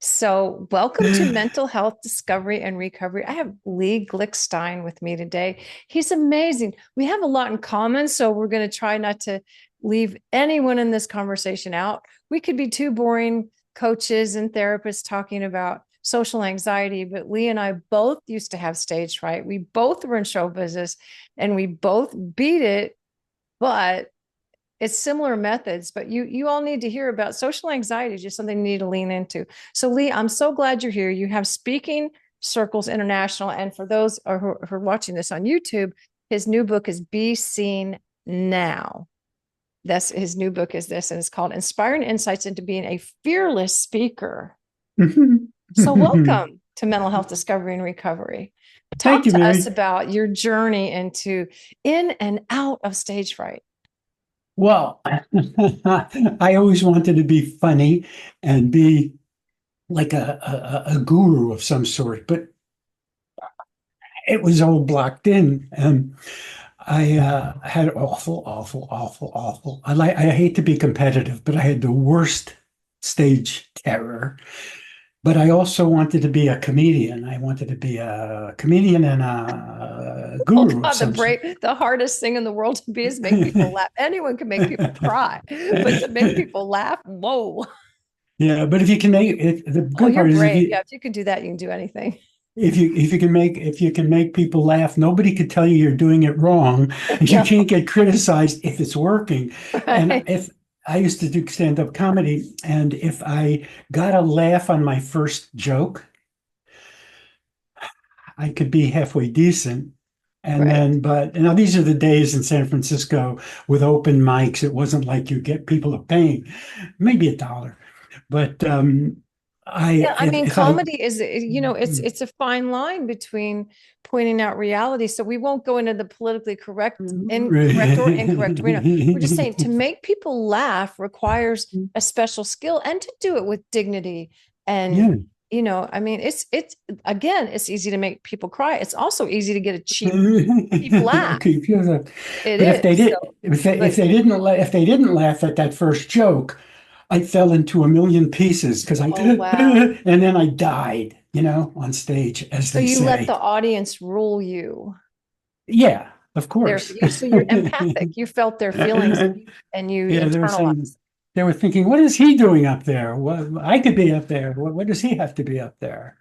So, welcome to Mental Health Discovery and Recovery. I have Lee Glickstein with me today. He's amazing. We have a lot in common, so we're going to try not to leave anyone in this conversation out. We could be two boring coaches and therapists talking about social anxiety, but Lee and I both used to have stage fright. We both were in show business and we both beat it, but it's similar methods, but you all need to hear about social anxiety, just something you need to lean into. So Lee, I'm so glad you're here. You have Speaking Circles International. And for those who are watching this on YouTube, his new book is Be Seen Now. That's his new book is this, and it's called Inspiring Insights into Being a Fearless Speaker. So welcome to Mental Health Discovery and Recovery. Thank Talk you, to us Mary. about your journey into in and out of stage fright. Well, I always wanted to be funny and be like a guru of some sort, but it was all blocked in. And I had awful. I hate to be competitive, but I had the worst stage terror. But I also wanted to be a comedian. I wanted to be a comedian and a Oh guru of God, some sort. the hardest thing in the world to be is make people laugh. Anyone can make people cry, but to make people laugh, whoa. Yeah, but if you can make it, the Oh, good you're part is brave. Yeah, if you can do that, you can do anything. if you can make people laugh, nobody could tell you you're doing it wrong, and you No, can't get criticized if it's working. And right. if I used to do stand-up comedy, and if I got a laugh on my first joke, I could be halfway decent. And Right. then, but now these are the days in San Francisco with open mics. It wasn't like you get people are paying maybe $1. But Yeah, I mean, if I comedy is, it's a fine line between pointing out reality. So we won't go into the politically correct or incorrect arena. We're just saying to make people laugh requires a special skill and to do it with dignity. And, yeah. I mean, it's again, it's easy to make people cry. It's also easy to get a cheap laugh. Okay, It but if they is. did, So, if but they didn't, if they didn't laugh at that first joke, I fell into a million pieces because I, oh wow. and then I died, on stage, as So they you let say. the audience rule you. Yeah, of course. So you're empathic. You felt their feelings and you Yeah, they were saying, internalized. they were thinking, what is he doing up there? What, I could be up there. What does he have to be up there?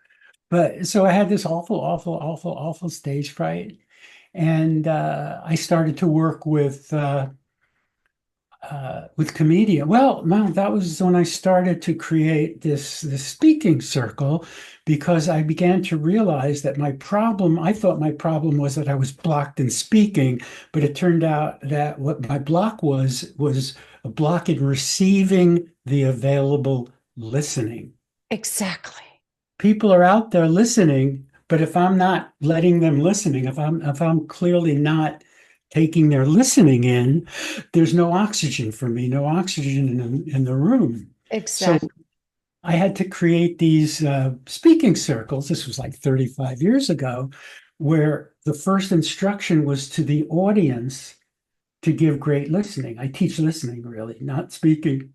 But so I had this awful stage fright. And I started to work with comedian. Well, that was when I started to create this speaking circle because I began to realize that I thought my problem was that I was blocked in speaking, but it turned out that what my block was a block in receiving the available listening. Exactly. People are out there listening, but if I'm not letting them listening, if I'm clearly not taking their listening in, there's no oxygen for me, no oxygen in the room. So Exactly. I had to create these speaking circles. This was like 35 years ago, where the first instruction was to the audience to give great listening. I teach listening, really, not speaking.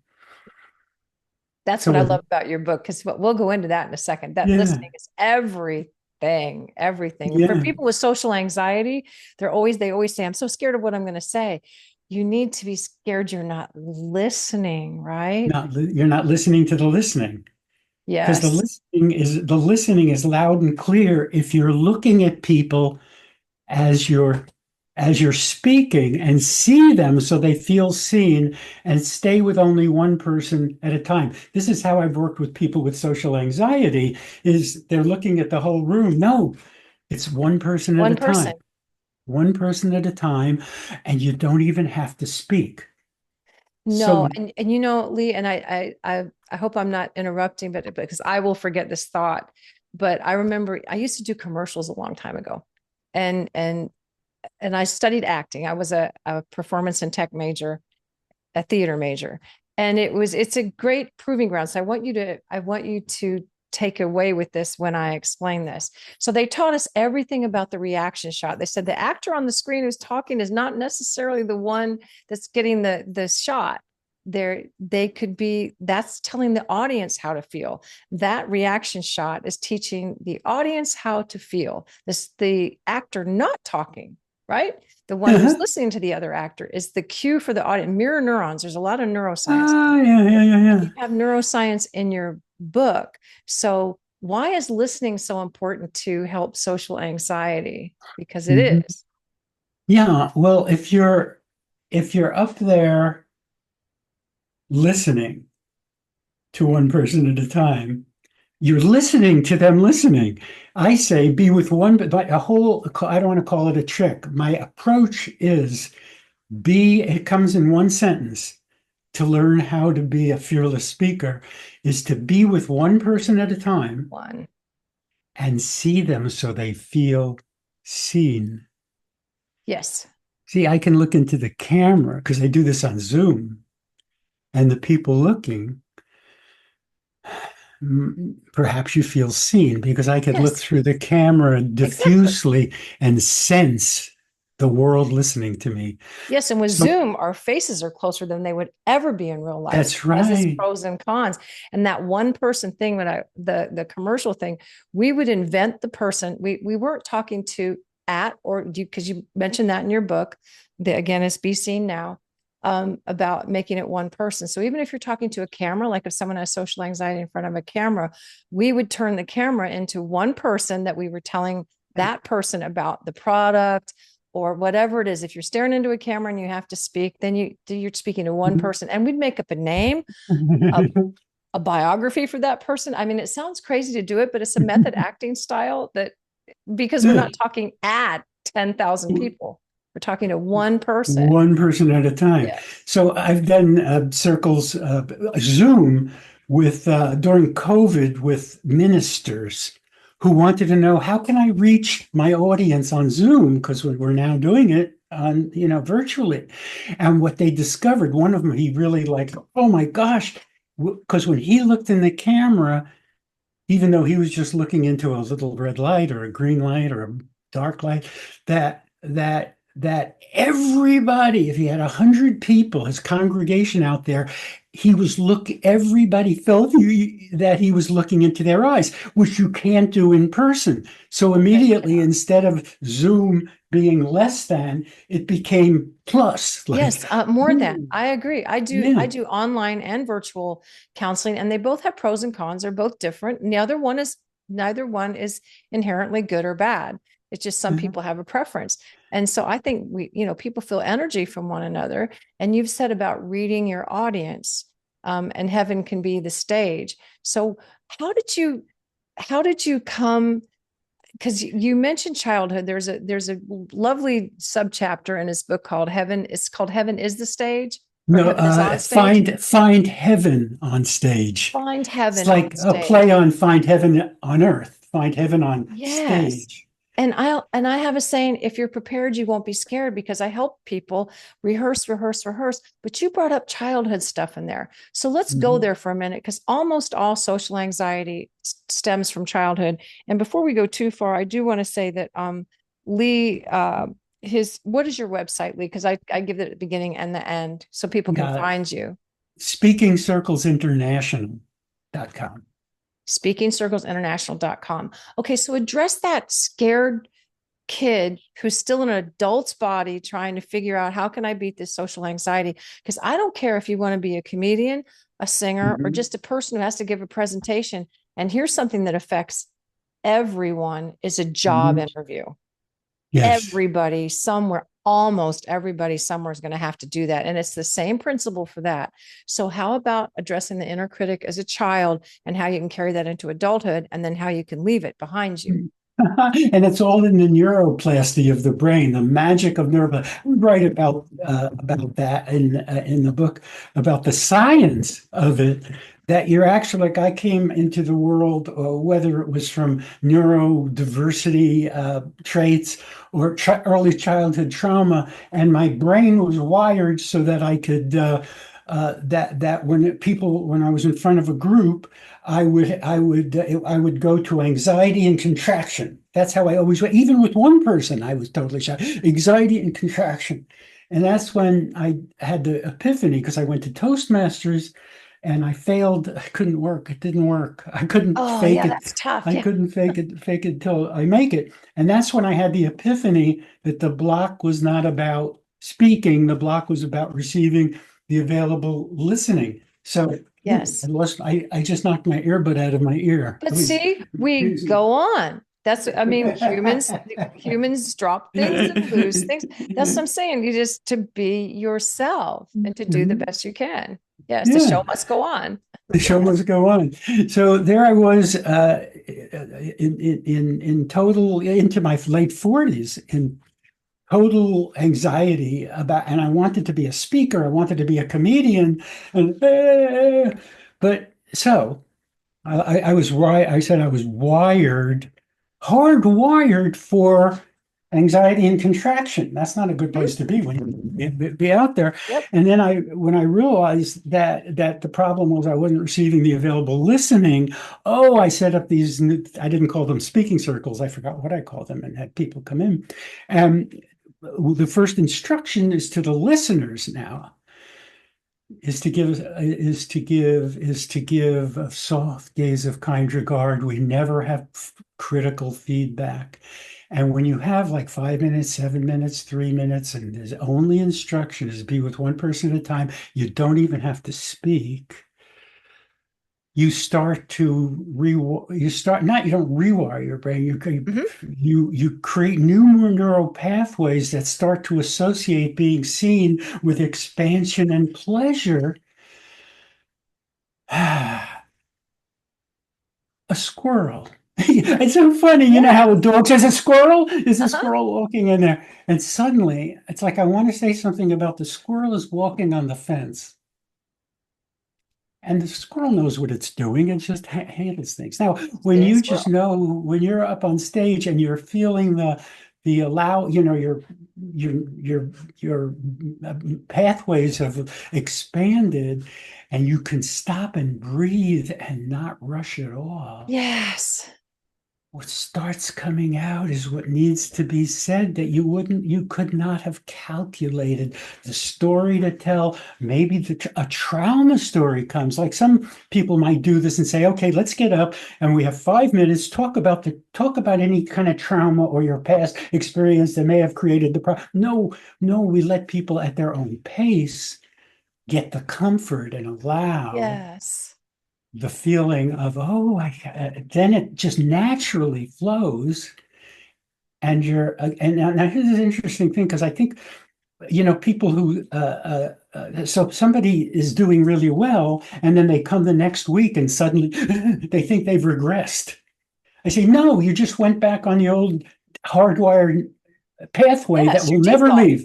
That's So what I with love about your book because we'll go into that in a second. That yeah, listening is everything, everything. For yeah, people with social anxiety, they always say, I'm so scared of what I'm going to say. You need to be scared you're not listening, right? you're not listening to the listening. Because Yes. the listening is loud and clear if you're looking at people as you're speaking and see them so they feel seen and stay with only one person at a time. This is how I've worked with people with social anxiety is they're looking at the whole room. No, it's one person at a One time. person. One person at a time, and you don't even have to speak. No, So and Lee, and I hope I'm not interrupting, but because I will forget this thought. But I remember I used to do commercials a long time ago, and and and I studied acting. I was a performance and tech major, a theater major, and it's a great proving ground. So I want you to take away with this when I explain this. So they taught us everything about the reaction shot. They said the actor on the screen who's talking is not necessarily the one that's getting the shot. they could be, that's telling the audience how to feel. That reaction shot is teaching the audience how to feel. This, the actor not talking, right? The one who's Uh-huh. listening to the other actor is the cue for the audience. Mirror neurons. There's a lot of neuroscience. Ah, yeah, yeah, yeah, And yeah. you have neuroscience in your book. So why is listening so important to help social anxiety? Because it Mhm. is. Yeah, well, if you're up there listening to one person at a time, you're listening to them listening. I say be with one, but a whole, I don't want to call it a trick. My approach is be, it comes in one sentence. To learn how to be a fearless speaker is to be with one person at a time One. and see them so they feel seen. Yes. See, I can look into the camera because I do this on Zoom, and the people looking, perhaps you feel seen because I could look Yes. through the camera Exactly. diffusely and sense the world listening to me. Yes, and with So Zoom, our faces are closer than they would ever be in real life. So that's it has its right. pros and cons. And that one person thing, when I the commercial thing, we would invent the person. We weren't talking to at or do because you mentioned that in your book. The again is be seen now, about making it one person. So even if you're talking to a camera, like if someone has social anxiety in front of a camera, we would turn the camera into one person that we were telling that person about the product or whatever it is. If you're staring into a camera and you have to speak, then you're speaking to one person, and we'd make up a name, a, a biography for that person. I mean, it sounds crazy to do it, but it's a method acting style that, because we're not talking at 10,000 people, we're talking to one person. One person at a time. Yes. So I've done circles, Zoom with during COVID with ministers who wanted to know how can I reach my audience on Zoom because we're now doing it on virtually. And what they discovered, one of them, he really liked, oh my gosh, because when he looked in the camera, even though he was just looking into a little red light or a green light or a dark light, that everybody, if he had 100 people, his congregation out there, everybody felt that he was looking into their eyes, which you can't do in person. So No, you immediately, cannot. instead of Zoom being less than, it became plus, like, Yes, more than. ooh, I agree. I yeah. do online and virtual counseling, and they both have pros and cons. They're both different. Neither one is inherently good or bad. It's just some Uh-huh. people have a preference. And so I think people feel energy from one another. And you've said about reading your audience, and heaven can be the stage. So how did you how did you come, because you mentioned childhood. There's a lovely subchapter in his book called Heaven. It's called Heaven is the Stage, or No, Heaven is on Stage. find heaven on stage. Find It's heaven on like a play stage. on find heaven on earth, find heaven on Yes. stage. And I have a saying, if you're prepared, you won't be scared, because I help people rehearse, rehearse, rehearse. But you brought up childhood stuff in there. So let's go Mhm. there for a minute, because almost all social anxiety stems from childhood. And before we go too far, I do want to say that Lee, his what is your website, Lee? Because I give it at the beginning and the end so people can Yeah, find you. speakingcirclesinternational.com. Speakingcirclesinternational.com. Okay, so address that scared kid who's still in an adult's body trying to figure out, how can I beat this social anxiety? Because I don't care if you want to be a comedian, a singer, or Mhm. just a person who has to give a presentation. And here's something that affects everyone: is a job Mhm. interview. Yes. Everybody somewhere, almost everybody somewhere, is going to have to do that. And it's the same principle for that. So how about addressing the inner critic as a child, and how you can carry that into adulthood, and then how you can leave it behind you? And it's all in the neuroplasty of the brain, the magic of neuroplasty. We write about that in the book, about the science of it. That you're actually, like, I came into the world, whether it was from neurodiversity traits or early childhood trauma, and my brain was wired so that I could that when I was in front of a group, I would go to anxiety and contraction. That's how I always went. Even with one person, I was totally shy. Anxiety and contraction. And that's when I had the epiphany because I went to Toastmasters and I failed. I couldn't work. It didn't work. I couldn't Oh, fake yeah, it. that's tough. I Yeah. couldn't fake it till I make it. And that's when I had the epiphany that the block was not about speaking. The block was about receiving the available listening. So Yes. I just knocked my earbud out of my ear. But see, we go on. That's, I mean, humans drop things and lose things. That's what I'm saying. You just to be yourself and to do the best you can. Yes, the Yeah. show must go on. The show must go on. So there I was in total into my late 40s in total anxiety about, and I wanted to be a speaker. I wanted to be a comedian, and but so I was right. I said I was hardwired for anxiety and contraction. That's not a good Mhm. place to be when you be out there. Yep. And then when I realized that the problem was I wasn't receiving the available listening, oh, I set up these new, I didn't call them speaking circles. I forgot what I called them and had people come in. And the first instruction is to the listeners now is to give a soft gaze of kind regard. We never have critical feedback. And when you have like 5 minutes, 7 minutes, 3 minutes, and there's only instructions, be with one person at a time, you don't even have to speak. You start to you start not you don't rewire your brain. Mhm. You create new neural pathways that start to associate being seen with expansion and pleasure. A squirrel. It's so funny, you know Yeah. how a dog says a squirrel? There's a Uh-huh. squirrel walking in there. And suddenly it's like I want to say something about the squirrel is walking on the fence. And the squirrel knows what it's doing. It just handles things. Now, when Being a you just squirrel. know when you're up on stage and you're feeling the allow, your your pathways have expanded, and you can stop and breathe and not rush at all. Yes. What starts coming out is what needs to be said that you could not have calculated the story to tell. Maybe a trauma story comes. Like some people might do this and say, okay, let's get up and we have 5 minutes, talk about any kind of trauma or your past experience that may have created the problem. No, no, we let people at their own pace get the comfort and allow Yes. the feeling of, oh, then it just naturally flows. And and now here's an interesting thing, because I think, people who, so somebody is doing really well, and then they come the next week and suddenly they think they've regressed. I say, no, you just went back on the old hardwired pathway that Yes, your will never default. leave.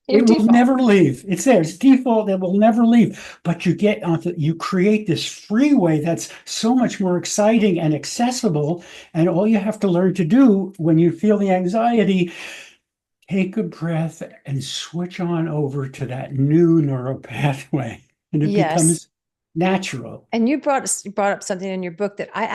Your It will default. never leave. It's there. It's default. It will never leave. But you create this freeway that's so much more exciting and accessible. And all you have to learn to do when you feel the anxiety, take a breath and switch on over to that new neural pathway. And it Yes. becomes natural. And you brought up something in your book that I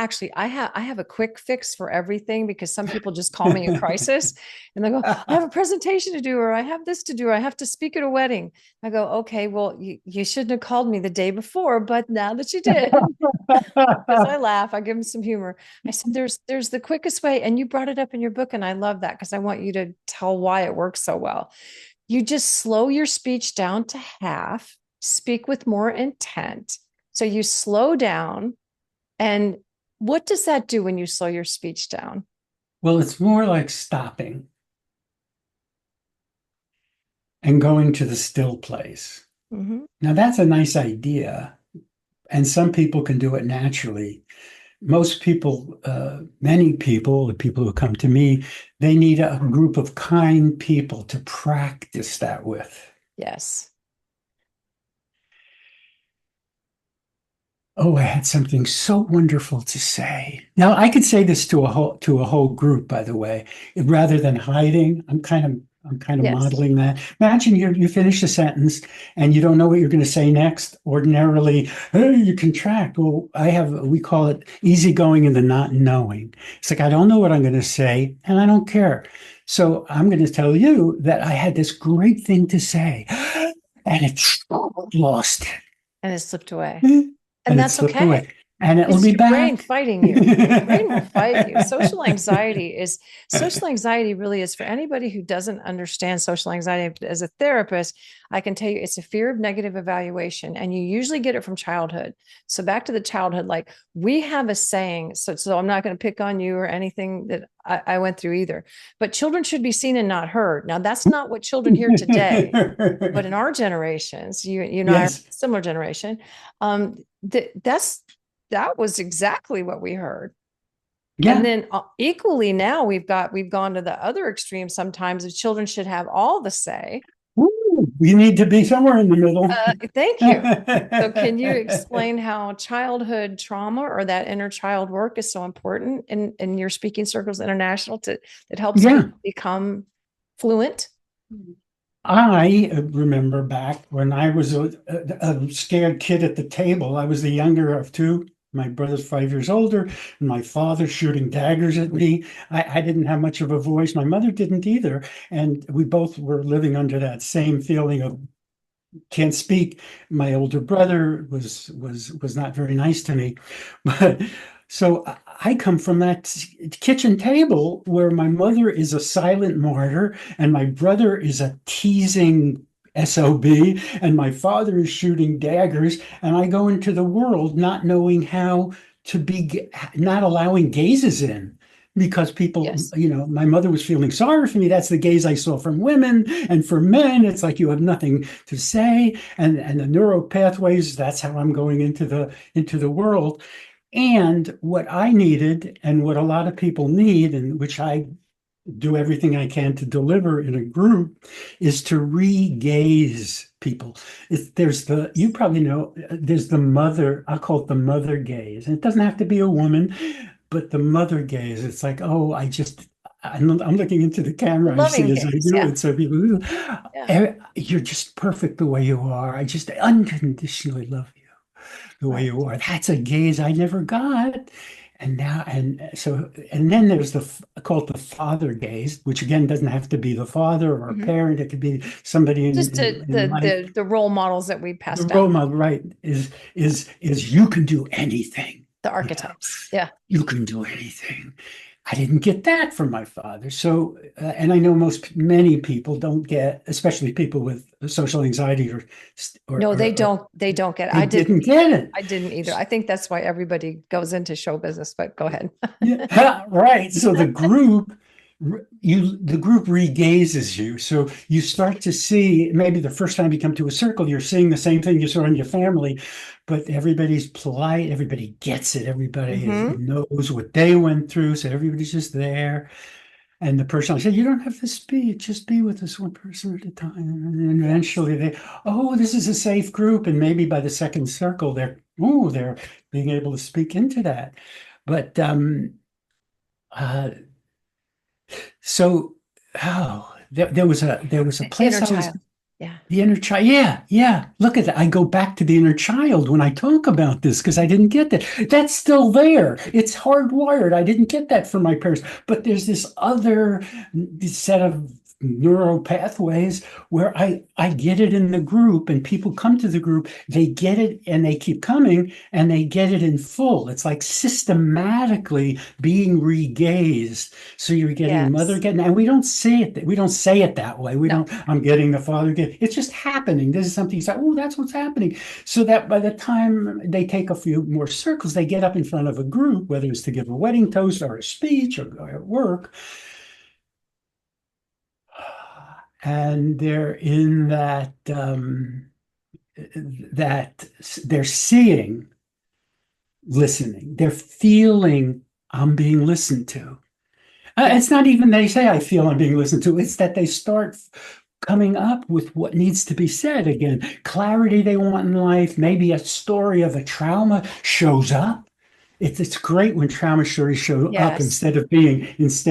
have a quick fix for everything because some people just call me in crisis and they go, I have a presentation to do, or I have this to do, or I have to speak at a wedding. I go, okay, well, you shouldn't have called me the day before, but now that you did, because I laugh, I give them some humor. I said, there's the quickest way, and you brought it up in your book, and I love that because I want you to tell why it works so well. You just slow your speech down to half, speak with more intent. So you slow down. And what does that do when you slow your speech down? Well, it's more like stopping and going to the still place. Mhm. Now, that's a nice idea. And some people can do it naturally. Most people, many people, the people who come to me, they need a group of kind people to practice that with. Yes. Oh, I had something so wonderful to say. Now, I could say this to a whole group, by the way, rather than hiding. I'm kind of Yes. modeling that. Imagine you finish a sentence and you don't know what you're going to say next. Ordinarily, hey, you contract. Well, we call it easygoing in the not knowing. It's like, I don't know what I'm going to say and I don't care. So I'm going to tell you that I had this great thing to say and it lost And it slipped away. it. And And it that's slipped away. okay. And it'll It's be your brain back. fighting you. Your brain will fight you. Social anxiety really is for anybody who doesn't understand social anxiety as a therapist. I can tell you it's a fear of negative evaluation, and you usually get it from childhood. So back to the childhood, like we have a saying. So I'm not going to pick on you or anything that I went through either. But children should be seen and not heard. Now that's not what children hear today. But in our generations, you and I are Yes. a similar generation. That's that was exactly what we heard. And Yeah. then equally now we've gone to the other extreme sometimes of children should have all the say. Woo, we need to be somewhere in the middle. Thank you. So can you explain how childhood trauma or that inner child work is so important in your speaking circles international to that helps Yeah. people become fluent? I remember back when I was a scared kid at the table. I was the younger of two. My brother's 5 years older, and my father shooting daggers at me. I didn't have much of a voice. My mother didn't either. And we both were living under that same feeling of can't speak. My older brother was not very nice to me, but so I come from that kitchen table where my mother is a silent martyr and my brother is a teasing SOB and my father is shooting daggers and I go into the world not knowing how to be, not allowing gazes in because people, Yes. my mother was feeling sorry for me. That's the gaze I saw from women. And for men, it's like you have nothing to say. And the neural pathways, that's how I'm going into the world. And what I needed and what a lot of people need, and which I do everything I can to deliver in a group, is to re-gaze people. You probably know, there's the mother, I call it the mother gaze. And it doesn't have to be a woman, but the mother gaze, it's like, oh, I'm looking into the camera, I see Loving as I gaze. do Yeah. it. So people, Yeah. you're just perfect the way you are. I just unconditionally love you the way Right. you are. That's a gaze I never got. And now, and then there's called the father gaze, which again doesn't have to be the father or a Mhm. parent. It could be somebody Just in life. the role models that we The passed role down, model, right, is you can do anything. the You know, archetypes. Yeah. you can do anything. I didn't get that from my father. So, and I know many people don't get, especially people with social anxiety No, or they don't get it. they didn't get it. I didn't either. I think that's why everybody goes into show business, but go ahead. Yeah, right. So the group regazes you. So you start to see maybe the first time you come to a circle, you're seeing the same thing you saw in your family, but everybody's polite, everybody gets it, Hmm. knows what they went through, so everybody's just there. And the person I said, you don't have to speak, just be with us one person at a time. And Yes. eventually oh, this is a safe group. And maybe by the second circle, they're being able to speak into that. But uh, so, there was a place Inner I was, child. Yeah. the inner child. Yeah, yeah. Look at that. I go back to the inner child when I talk about this because I didn't get that. That's still there. It's hardwired. I didn't get that from my parents. But there's this other set of neural pathways where I get it in the group and people come to the group, they get it and they keep coming and they get it in full. It's like systematically being regazed. So you're getting mother Yes. getting, and we don't say it. We don't say it that way. We No. don't. I'm getting the father get. It's just happening. This is something. You say, oh, that's what's happening. So that by the time they take a few more circles, they get up in front of a group, whether it's to give a wedding toast or a speech or at work, and they're in that they're seeing, listening, they're feeling I'm being listened to. Yeah. It's not even they say I feel I'm being listened to. It's that they start coming up with what needs to be said again. Clarity they want in life. Maybe a story of a trauma shows up. It's great when trauma stories show up Yes. instead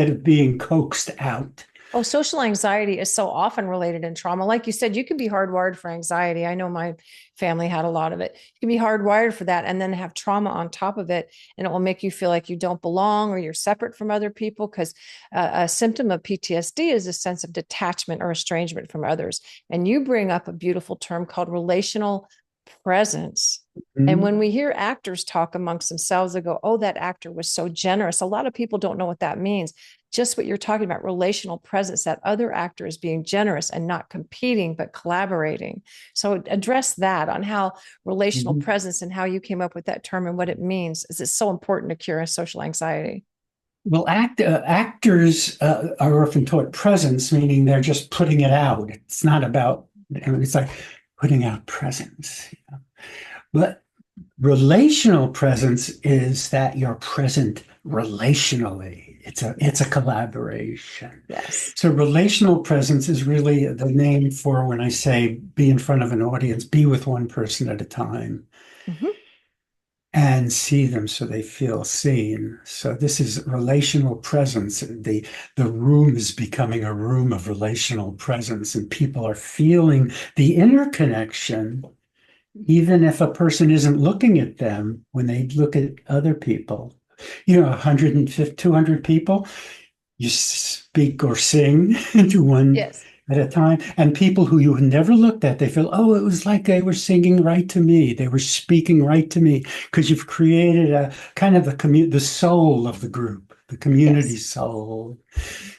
of being coaxed out. Oh, social anxiety is so often related in trauma. Like you said, you can be hardwired for anxiety. I know my family had a lot of it. You can be hardwired for that and then have trauma on top of it. And it will make you feel like you don't belong or you're separate from other people because a symptom of PTSD is a sense of detachment or estrangement from others. And you bring up a beautiful term called relational presence. And Mhm. when we hear actors talk amongst themselves, they go, oh, that actor was so generous. A lot of people don't know what that means. Just what you're talking about, relational presence, that other actor is being generous and not competing, but collaborating. So address that on how relational Mhm. presence and how you came up with that term and what it means. Is it so important to cure social anxiety? Well, actors are often taught presence, meaning they're just putting it out. It's not about, it's like putting out presence. But relational presence is that you're present relationally. It's a Yes. collaboration. Yes. So relational presence is really the name for when I say be in front of an audience, be with one person at a time Mm-hmm. and see them so they feel seen. So this is relational presence. The room is becoming a room of relational presence, and people are feeling the interconnection, even if a person isn't looking at them when they look at other people. 150, 200 people, you speak or sing to one Yes. at a time. And people who you never looked at, they feel, oh, it was like they were singing right to me. They were speaking right to me because you've created a kind of the soul of the group, the community Yes. soul.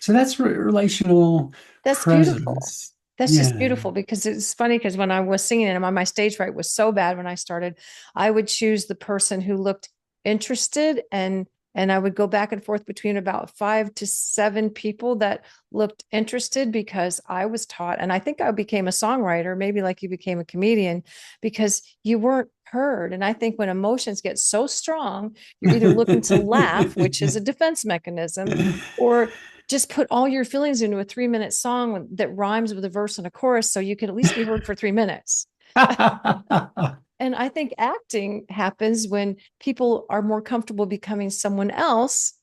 So that's relational That's beautiful. presence. That's just Yeah. beautiful because it's funny because when I was singing and my stage fright was so bad when I started, I would choose the person who looked interested and I would go back and forth between about 5 to 7 people that looked interested because I was taught, and I think I became a songwriter, maybe like you became a comedian, because you weren't heard. And I think when emotions get so strong, you're either looking to laugh, which is a defense mechanism, or just put all your feelings into a 3 minute song that rhymes with a verse and a chorus so you can at least be heard for 3 minutes. And I think acting happens when people are more comfortable becoming someone else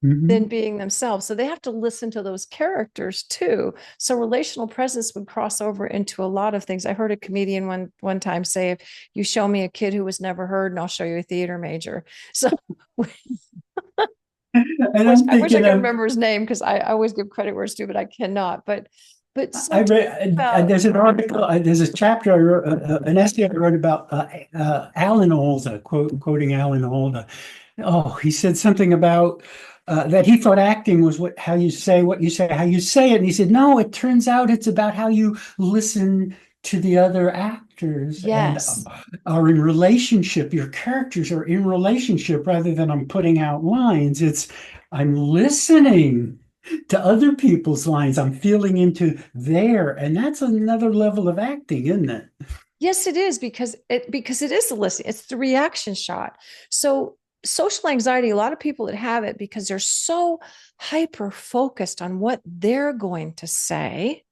than Mhm. being themselves. So they have to listen to those characters too. So relational presence would cross over into a lot of things. I heard a comedian one time say, if you show me a kid who was never heard, and I'll show you a theater major. So And wish I'm I wish I thinking could of remember his name because I always give credit where it's due, but I cannot. But so I talk read, about there's an article, there's a chapter I wrote, an essay I wrote about Alan Alda, quoting Alan Alda. Oh, he said something about that he thought acting was how you say what you say, how you say it. And he said, no, it turns out it's about how you listen to the other actors and yes. are in relationship. Your characters are in relationship rather than I'm putting out lines. It's I'm listening to other people's lines. I'm feeling into there, and that's another level of acting, isn't it? Yes, it is because it is the listening. It's the reaction shot. So social anxiety, a lot of people that have it because they're so hyper focused on what they're going to say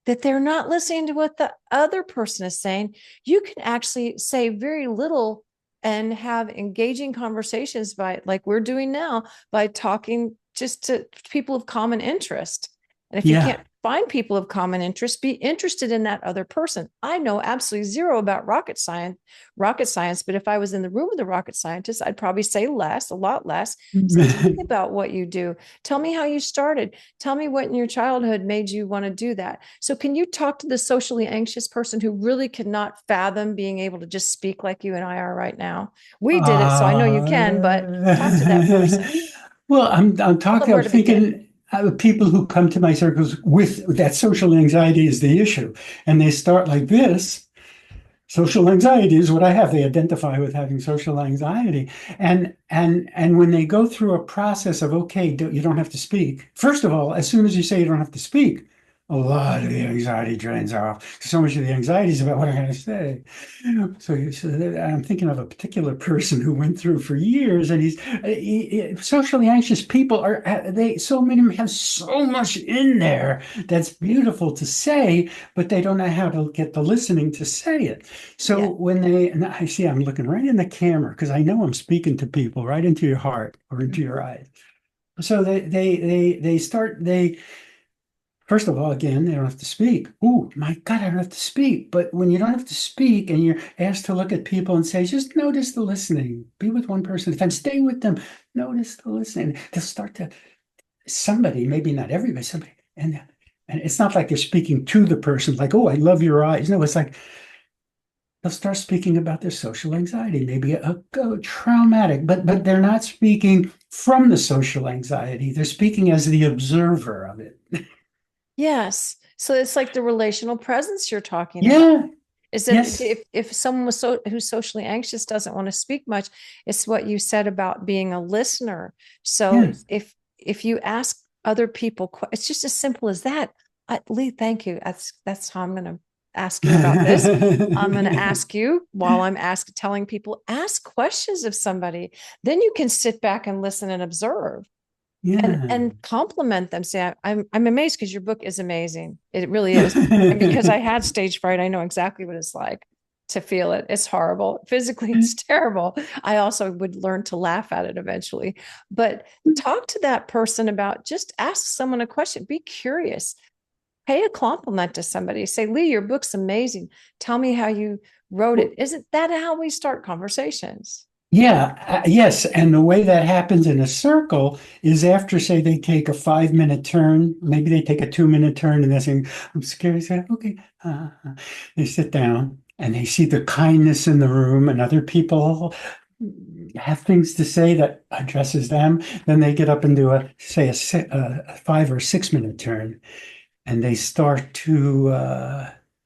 that they're not listening to what the other person is saying. You can actually say very little and have engaging conversations by like we're doing now by talking just to people of common interest. And if you Yeah. can't find people of common interest, be interested in that other person. I know absolutely zero about rocket science, but if I was in the room with a rocket scientist, I'd probably say less, a lot less. So tell me about what you do. Tell me how you started. Tell me what in your childhood made you want to do that. So can you talk to the socially anxious person who really cannot fathom being able to just speak like you and I are right now? We did it, so I know you can, but talk to that person. well, Tell them talking, I'm where to begin. thinking people who come to my circles with that social anxiety is the issue. And they start like this. Social anxiety is what I have. They identify with having social anxiety. And when they go through a process of, okay, you don't have to speak. First of all, as soon as you say you don't have to speak, a lot of the anxiety drains off. So much of the anxiety is about what I'm going to say. So I'm thinking of a particular person who went through for years, and socially anxious people so many of them have so much in there that's beautiful to say, but they don't know how to get the listening to say it. So Yeah. and I see I'm looking right in the camera because I know I'm speaking to people right into your heart or into your eyes. So they start they first of all, again, they don't have to speak. Oh my God, I don't have to speak. But when you don't have to speak and you're asked to look at people and say, just notice the listening, be with one person at a time, stay with them, notice the listening. They'll start to somebody, maybe not everybody, somebody, and it's not like they're speaking to the person, like, oh, I love your eyes. No, it's like they'll start speaking about their social anxiety, maybe a traumatic, but they're not speaking from the social anxiety. They're speaking as the observer of it. Yes. So it's like the relational presence you're talking about. Yeah. Is that Yes. if someone who's socially anxious doesn't want to speak much, it's what you said about being a listener. So Yeah. if you ask other people, it's just as simple as that. Lee, thank you. That's how I'm going to ask you about this. I'm going to ask you while I'm telling people, ask questions of somebody. Then you can sit back and listen and observe Yeah. and compliment them. Say, I'm amazed because your book is amazing. It really is. And because I had stage fright, I know exactly what it's like to feel it. It's horrible. Physically, it's terrible. I also would learn to laugh at it eventually. But talk to that person about, just ask someone a question. Be curious. Pay a compliment to somebody. Say, Lee, your book's amazing. Tell me how you wrote it. Isn't that how we start conversations? Yeah, yes. And the way that happens in a circle is after, say, they take a 5 minute turn, maybe they take a 2 minute turn and they're saying, I'm scared. Say, okay. They sit down and they see the kindness in the room and other people have things to say that addresses them. Then they get up and do a 5 or 6 minute turn and they start to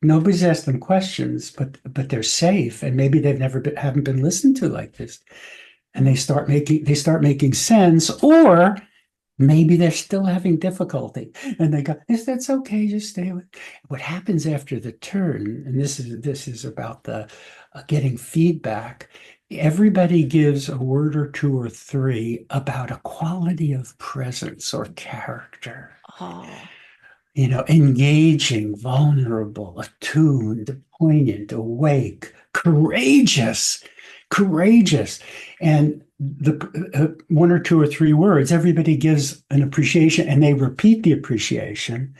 nobody's asked them questions, but they're safe, and maybe they've never been, haven't been listened to like this, and they start making sense, or maybe they're still having difficulty, and they go, "Is that's okay? Just stay with." What happens after the turn, and this is about the getting feedback. Everybody gives a word or two or three about a quality of presence or character, Oh, engaging, vulnerable, attuned, poignant, awake, courageous. And the one or two or three words, everybody gives an appreciation and they repeat the appreciation.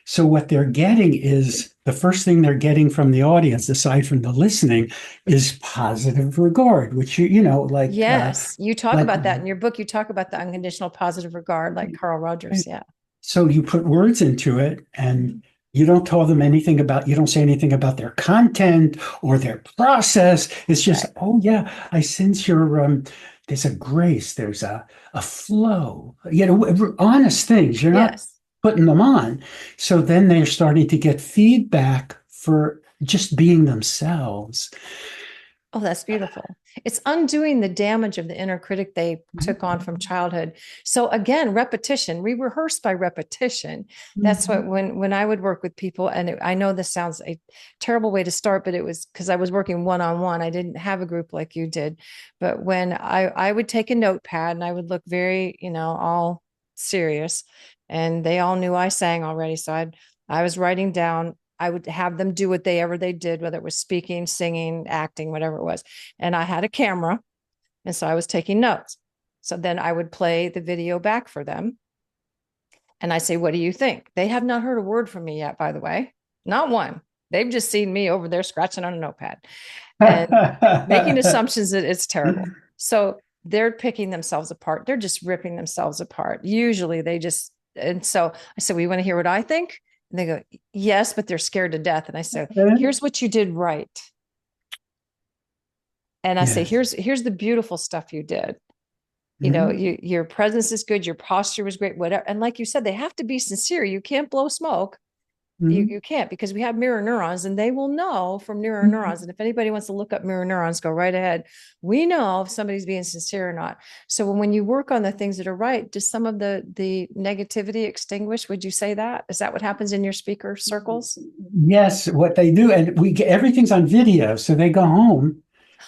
So what they're getting is the first thing they're getting from the audience, aside from the listening, is positive regard, which yes. You talk like about that in your book. You talk about the unconditional positive regard, like Carl Rogers. Yeah. so you put words into it and you don't say anything about their content or their process. It's just, Right. oh yeah, I sense there's a grace, there's a flow, honest things. You're not Yes. putting them on. So then they're starting to get feedback for just being themselves. Oh, that's beautiful. It's undoing the damage of the inner critic they took on from childhood. So again, repetition, we rehearse by repetition. That's what Mhm. when I would work with people, and I know this sounds a terrible way to start, but it was because I was working one-on-one. I didn't have a group like you did. But when I would take a notepad and I would look very, all serious, and they all knew I sang already. So I was writing down. I would have them do whatever they did, whether it was speaking, singing, acting, whatever it was. And I had a camera. And so I was taking notes. So then I would play the video back for them. And I say, what do you think? They have not heard a word from me yet, by the way. Not one. They've just seen me over there scratching on a notepad and making assumptions that it's terrible. So they're picking themselves apart. They're just ripping themselves apart. Usually they just, and so I said, well, you want to hear what I think? And they go, yes, but they're scared to death. And I said, here's what you did right. And I say, Yes. here's the beautiful stuff you did. Mhm. Your presence is good, your posture was great, whatever. And like you said, they have to be sincere. You can't blow smoke. You Mhm. can't, because we have mirror neurons and they will know from mirror neurons. Mhm. And if anybody wants to look up mirror neurons, go right ahead. We know if somebody's being sincere or not. So when you work on the things that are right, does some of the negativity extinguish? Would you say that? Is that what happens in your speaker circles? Yes, what they do, and we get everything's on video, so they go home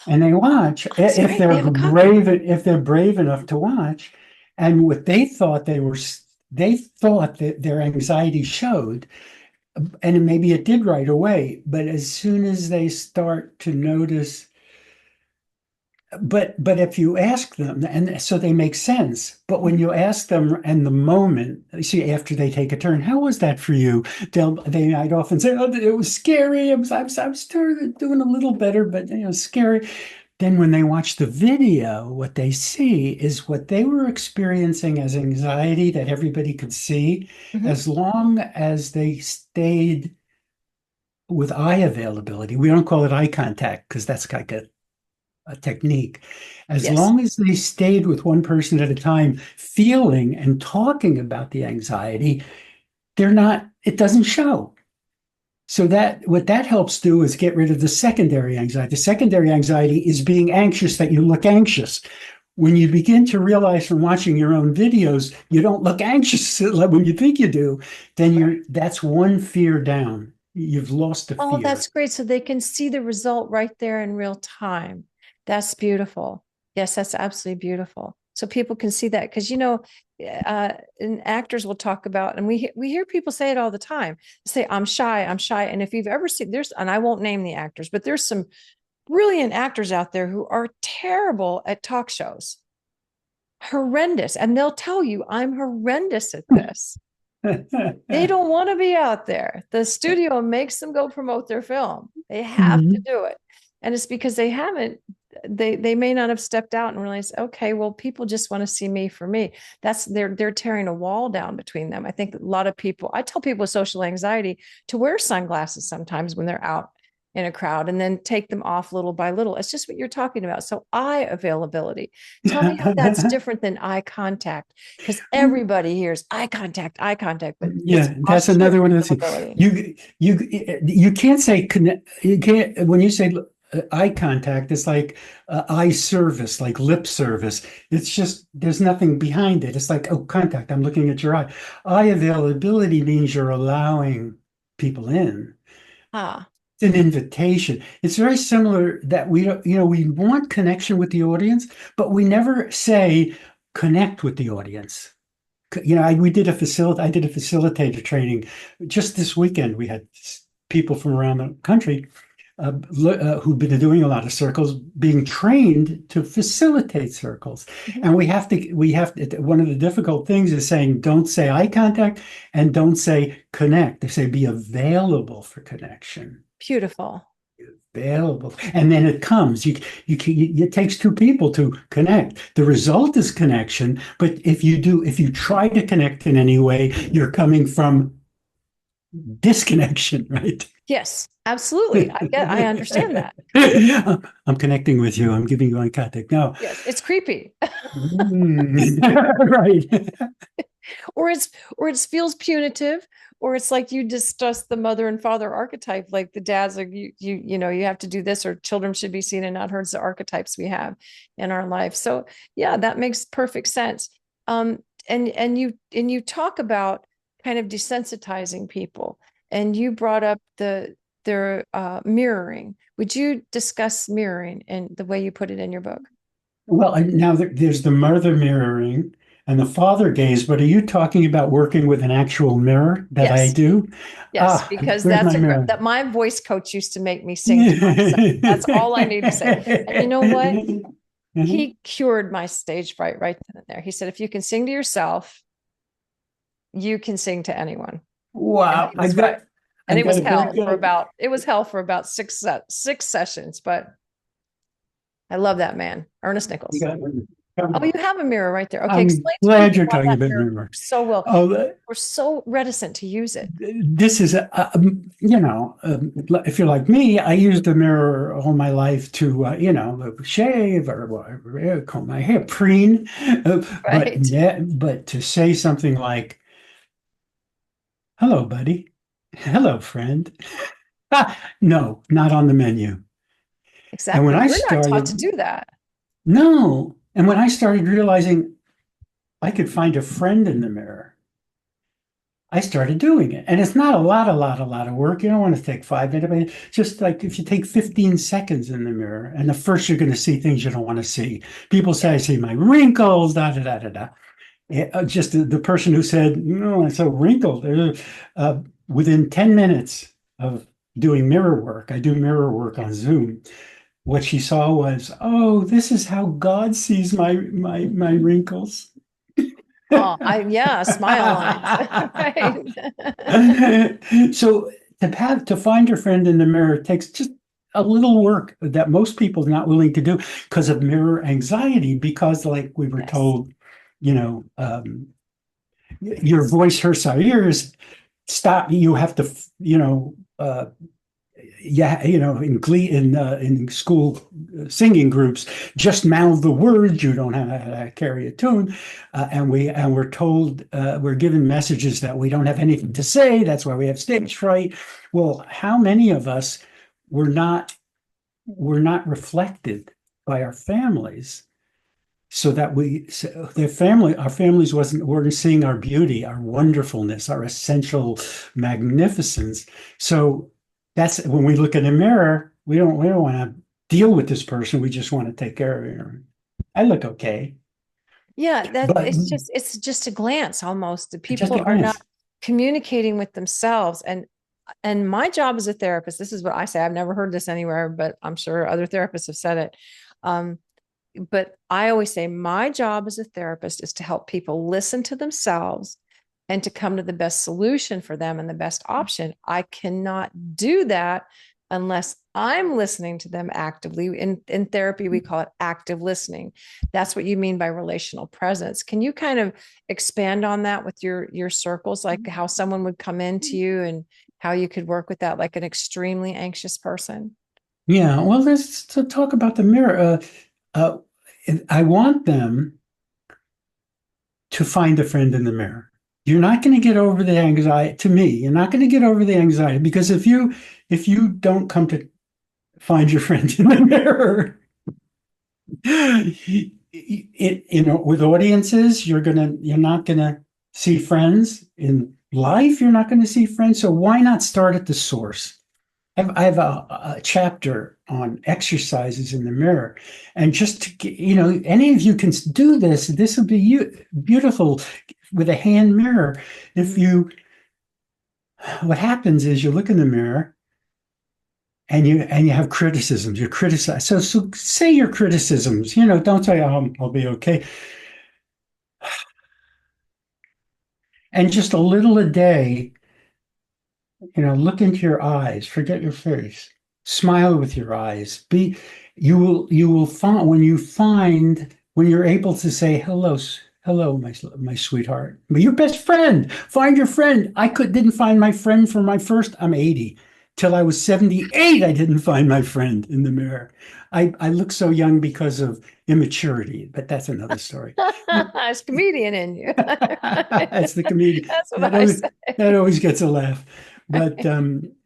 and they watch Oh, that's if great. They they're have a copy. brave enough to watch, and what they thought that their anxiety showed, and maybe it did right away, but as soon as they start to notice but if you ask them, and so they make sense. But when Mhm. you ask them in the moment, you see, after they take a turn, how was that for you? They might often say, "Oh, it was scary. I'm started doing a little better, but scary." Then when they watch the video, what they see is what they were experiencing as anxiety that everybody could see, Mhm. as long as they stayed with eye availability. We don't call it eye contact because that's like a technique. As Yes. long as they stayed with one person at a time, feeling and talking about the anxiety, it doesn't show. So that what that helps do is get rid of the secondary anxiety. The secondary anxiety is being anxious that you look anxious. When you begin to realize from watching your own videos, you don't look anxious like when you think you do, then that's one fear down. You've lost a Oh, fear. that's great. So they can see the result right there in real time. That's beautiful. Yes, that's absolutely beautiful. So people can see that because and actors will talk about, and we hear people say it all the time. Say, "I'm shy, I'm shy." And if you've ever seen, and I won't name the actors, but there's some brilliant actors out there who are terrible at talk shows, horrendous, and they'll tell you, "I'm horrendous at this." They don't want to be out there. The studio makes them go promote their film. They have to Mhm. do it. And it's because they may not have stepped out and realized, okay, well, people just want to see me for me. They're tearing a wall down between them. I think a lot of people, I tell people with social anxiety to wear sunglasses sometimes when they're out in a crowd and then take them off little by little. It's just what you're talking about. So eye availability. Tell me how that's different than eye contact, because everybody hears eye contact, but it's Yeah, our that's hearing another one of the things. availability. You can't say connect. You can't when you say eye contact. It's like eye service, like lip service. It's just there's nothing behind it. It's like, oh, contact. I'm looking at your eye. Eye availability means you're allowing people in. Ah, It's an invitation. It's very similar that we don't, we want connection with the audience, but we never say connect with the audience. I did a facilitator training just this weekend. We had people from around the country who've been doing a lot of circles, being trained to facilitate circles. mhm. And one of the difficult things is saying, don't say eye contact and don't say connect. They say be available for connection. Beautiful. Available, and then it comes. It takes two people to connect. The result is connection, but if you try to connect in any way, you're coming from disconnection, right? Yes, absolutely. I understand that. I'm connecting with you. I'm giving you eye contact. No. Yes, it's creepy. Right. or it feels punitive, or it's like you discuss the mother and father archetype, like the dad's like you have to do this, or children should be seen and not heard, the archetypes we have in our life. So yeah, that makes perfect sense. And you talk about kind of desensitizing people, and you brought up their mirroring. Would you discuss mirroring and the way you put it in your book? Well, now there's the mother mirroring and the father gaze, but are you talking about working with an actual mirror that I Yes. do? Yes, Ah, because where's my mirror? that my voice coach used to make me sing to myself. That's all I need to say. And you know what? Mhm. He cured my stage fright right then and there. He said, if you can sing to yourself, you can sing to anyone. And Wow, he was right. And I've got a very good. it was hell for about six sessions, but I love that man, Ernest You Nichols. got, Oh, you have a mirror right there. Okay, I'm explain to glad people you're why talking that about mirror mirror. works so well. Oh, We're so reticent to use it. this is if you're like me, I used the mirror all my life to shave or whatever, comb my hair, preen, Right. but to say something like "Hello, buddy," "Hello, friend," no, not on the menu. And when Exactly. I We're not taught to started, do that. no, and when I started realizing I could find a friend in the mirror, I started doing it. And it's not a lot of work. You don't want to take 5 minutes. I mean, just like if you take 15 seconds in the mirror, and the first you're going to see things you don't want to see. People say, I see my wrinkles, da da da da da. Just the person who said, no, I'm so wrinkled. Within 10 minutes of doing mirror work, I do mirror work on Zoom. what she saw was, oh, this is how God sees my wrinkles. Oh, yeah, smile lines. Right. So to find your friend in the mirror takes just a little work that most people are not willing to do because of mirror anxiety, because like we were Yes. told, you know, your voice hurts our ears. Stop. You have to, yeah, in glee in school singing groups, just mouth the words. You don't have to carry a tune, and we're told we're given messages that we don't have anything to say. That's why we have stage fright. Well, how many of us were not reflected by our families, so that our families weren't seeing our beauty, our wonderfulness, our essential magnificence. So that's when we look in the mirror, we don't want to deal with this person. We just want to take care of her. I look okay, Yeah, that but it's just a glance almost. The just a people are not glance. communicating with themselves. And my job as a therapist, this is what I say. I've never heard this anywhere, but I'm sure other therapists have said it. Um, but I always say my job as a therapist is to help people listen to themselves and to come to the best solution for them and the best option. I cannot do that unless I'm listening to them actively. In therapy, we call it active listening. That's what you mean by relational presence. Can you kind of expand on that with your circles, like how someone would come into you and how you could work with that, like an extremely anxious person? Yeah, well, let's to talk about the mirror. Uh, I want them to find a friend in the mirror. You're not going to get over the anxiety. To me, you're not going to get over the anxiety, because if you don't come to find your friend in the mirror, with audiences, you're not gonna see friends in life. You're not going to see friends. So why not start at the source? I have a chapter on exercises in the mirror, and just to any of you can do this. This will be beautiful with a hand mirror. If you, what happens is you look in the mirror and you have criticisms. You criticize. So say your criticisms. Don't say, "Oh, I'll be okay," and just a little a day. Look into your eyes, forget your face. Smile with your eyes. You will find when you're able to say hello, hello, my sweetheart, your best friend. Find your friend. I didn't find my friend for I'm 80. Till I was 78, I didn't find my friend in the mirror. I look so young because of immaturity, but that's another story. It's comedian in you. That's the comedian. That's what That I always say. that always gets a laugh. But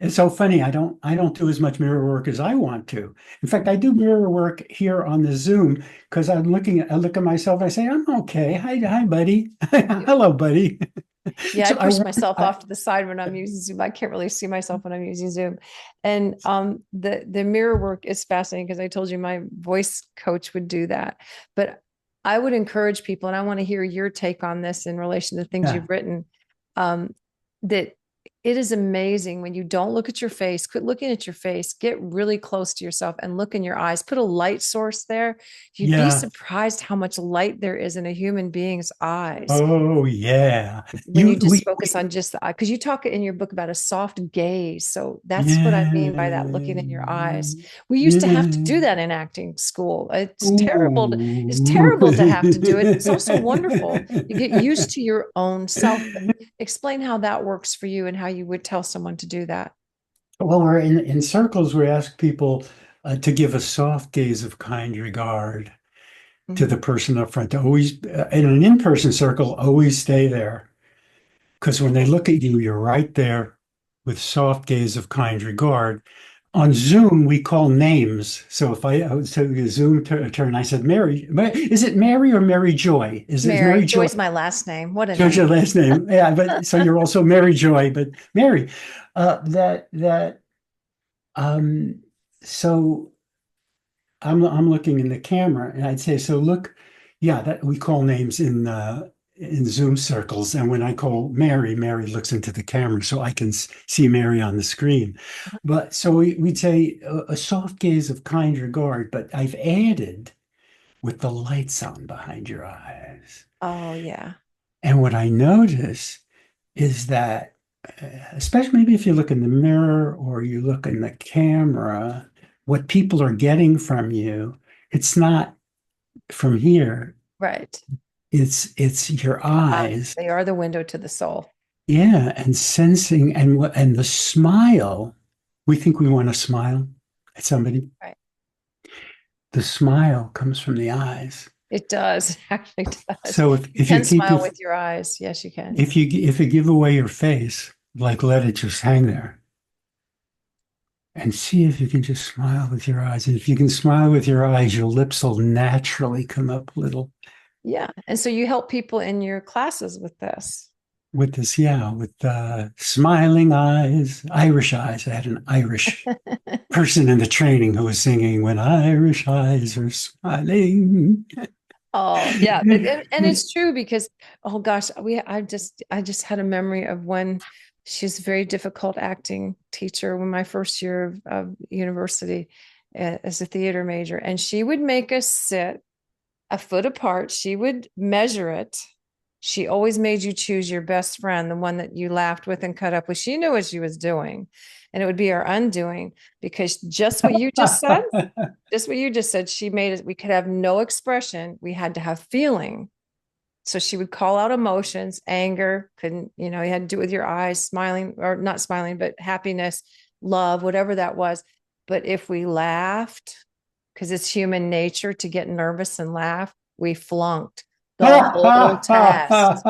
it's so funny. I don't do as much mirror work as I want to. In fact, I do mirror work here on the Zoom because I look at myself. I say, I'm okay. Hi, buddy. Hello, buddy. Yeah, I So I push want. myself off to the side when I'm using Zoom. I can't really see myself when I'm using Zoom. And the mirror work is fascinating because I told you my voice coach would do that. But I would encourage people, and I want to hear your take on this in relation to the things Yeah, you've written, that it is amazing when you don't look at your face, quit looking at your face, get really close to yourself and look in your eyes, put a light source there. You'd be yeah. surprised how much light there is in a human being's eyes Oh, yeah. when you You just focus on just the eye, because you talk in your book about a soft gaze. So that's what I mean by that, looking in your eyes. yeah, We used to have to yeah. do that in acting school. It's terrible. It's Ooh. terrible to have to do it. It's also wonderful. You get used to your own self. But explain how that works for you and how you would tell someone to do that. Well, we're in circles. We ask people to give a soft gaze of kind regard to the Mhm. person up front. To always, in an in-person circle, always stay there. Because when they look at you, you're right there with soft gaze of kind regard. On Zoom, we call names. So if I was to a Zoom turn, I said, Mary, is it Mary or Mary Joy? Is Mary Mary Joy? Joy's my last name. What a Joy's your name. last name. Yeah, but so you're also Mary Joy, but Mary, that um, so I'm looking in the camera and I'd say, so look, yeah, that we call names in Zoom circles. And when I call Mary, Mary looks into the camera so I can see Mary on the screen. But so we'd say a soft gaze of kind regard, but I've added with the lights on behind your eyes. Oh, yeah. And what I notice is that, especially maybe if you look in the mirror or you look in the camera, what people are getting from you, it's not from here. Right. It's your eyes. They are the window to the soul. Yeah, and sensing and the smile. We think we want to smile at somebody. Right. The smile comes from the eyes. It does. It actually does. So You if you can keep your smile with your eyes. Yes, you can. if you give away your face, like let it just hang there and see if you can just smile with your eyes. And if you can smile with your eyes, your lips will naturally come up a little Yeah. And so you help people in your classes with this. with this, yeah, with smiling eyes, Irish eyes. I had an Irish person in the training who was singing "When Irish Eyes Are Smiling." Oh, yeah. But and it's true because oh gosh, I just had a memory of when she's a very difficult acting teacher when my first year of university as a theater major, and she would make us sit a foot apart. She would measure it. She always made you choose your best friend, the one that you laughed with and cut up with. She knew what she was doing, and it would be our undoing because just what you just said, she made it, we could have no expression. We had to have feeling. So she would call out emotions, anger, couldn't, you had to do it with your eyes, smiling or not smiling, but happiness, love, whatever that was. But if we laughed, because it's human nature to get nervous and laugh, we flunked the whole test.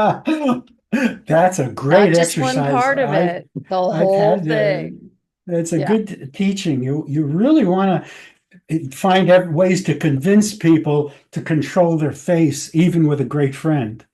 That's a Not great just one exercise. part of it, the I've whole had thing. it's a Yeah. good teaching. You really want to find ways to convince people to control their face, even with a great friend,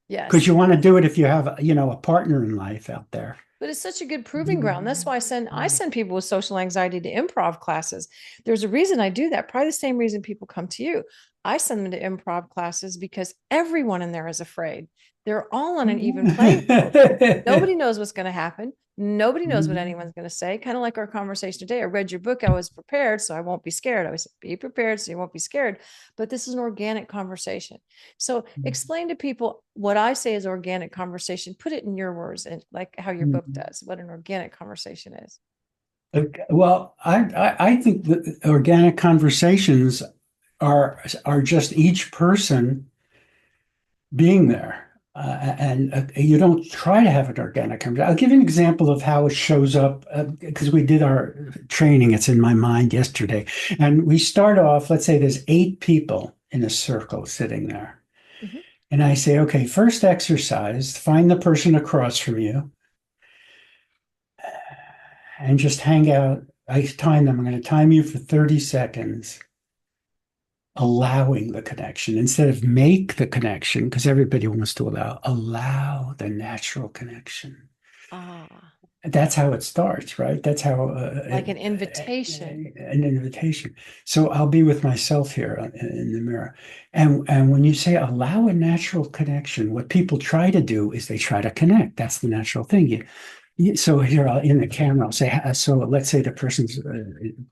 because Yes. you want to do it if you have a partner in life out there. But it's such a good proving ground. That's why I send people with social anxiety to improv classes. There's a reason I do that. Probably the same reason people come to you. I send them to improv classes because everyone in there is afraid. They're all on an even playing field. Nobody knows what's going to happen. Nobody knows what anyone's going to say. Kind of like our conversation today. I read your book. I was prepared, so I won't be scared. I was be prepared, so you won't be scared. But this is an organic conversation. So explain to people what I say is organic conversation. Put it in your words, and like how your book does. What an organic conversation is. Well, I think that organic conversations are just each person being there. And you don't try to have an organic conversation. I'll give you an example of how it shows up because we did our training. It's in my mind yesterday. And we start off, let's say there's 8 people in a circle sitting there. Mhm. And I say, okay, first exercise, find the person across from you and just hang out. I time them. I'm going to time you for 30 seconds, allowing the connection instead of make the connection, because everybody wants to allow the natural connection. Ah, That's how it starts, right? That's how like an invitation. an invitation. So I'll be with myself here in the mirror, and when you say allow a natural connection, what people try to do is they try to connect. That's the natural thing. So here in the camera, I'll say, so let's say the person's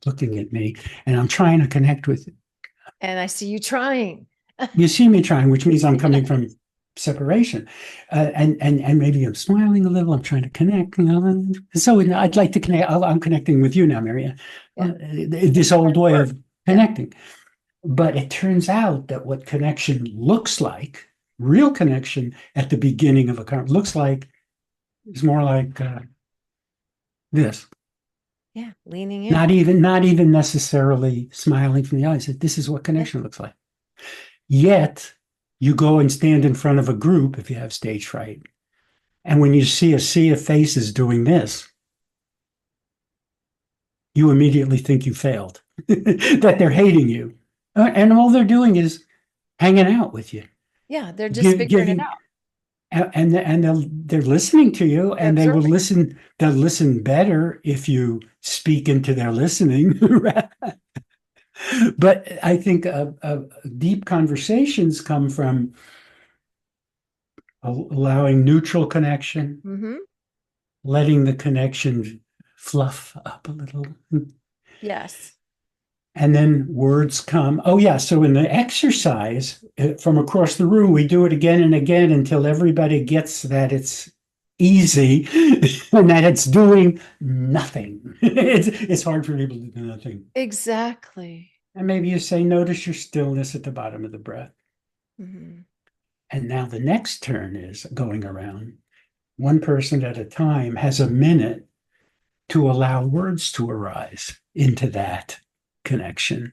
looking at me, and I'm trying to connect with. And I see you trying. You see me trying, which means I'm coming Yes. from separation, and maybe I'm smiling a little. I'm trying to connect. So I'd like to connect. I'm connecting with you now, Mary. Yeah. This old way of connecting, but it turns out that what connection looks like, real connection at the beginning of a conversation, looks like is more like this. Yeah. Leaning in. Not even necessarily smiling from the eyes. This is what Yeah. connection looks like. Yet you go and stand in front of a group if you have stage fright. And when you see a sea of faces doing this, you immediately think you failed, that they're hating you. And all they're doing is hanging out with you. Yeah. They're just Give, figuring it giving out. and they're listening to you They're and observing. they'll listen better if you speak into their listening. But I think deep conversations come from allowing neutral connection, Mm-hmm. letting the connection fluff up a little. Yes. And then words come. Oh, yeah. So in the exercise from across the room, we do it again and again until everybody gets that it's easy and that it's doing nothing. It's hard for people to do nothing. Exactly. And maybe you say, notice your stillness at the bottom of the breath. Mm-hmm. And now the next turn is going around. One person at a time has a minute to allow words to arise into that connection.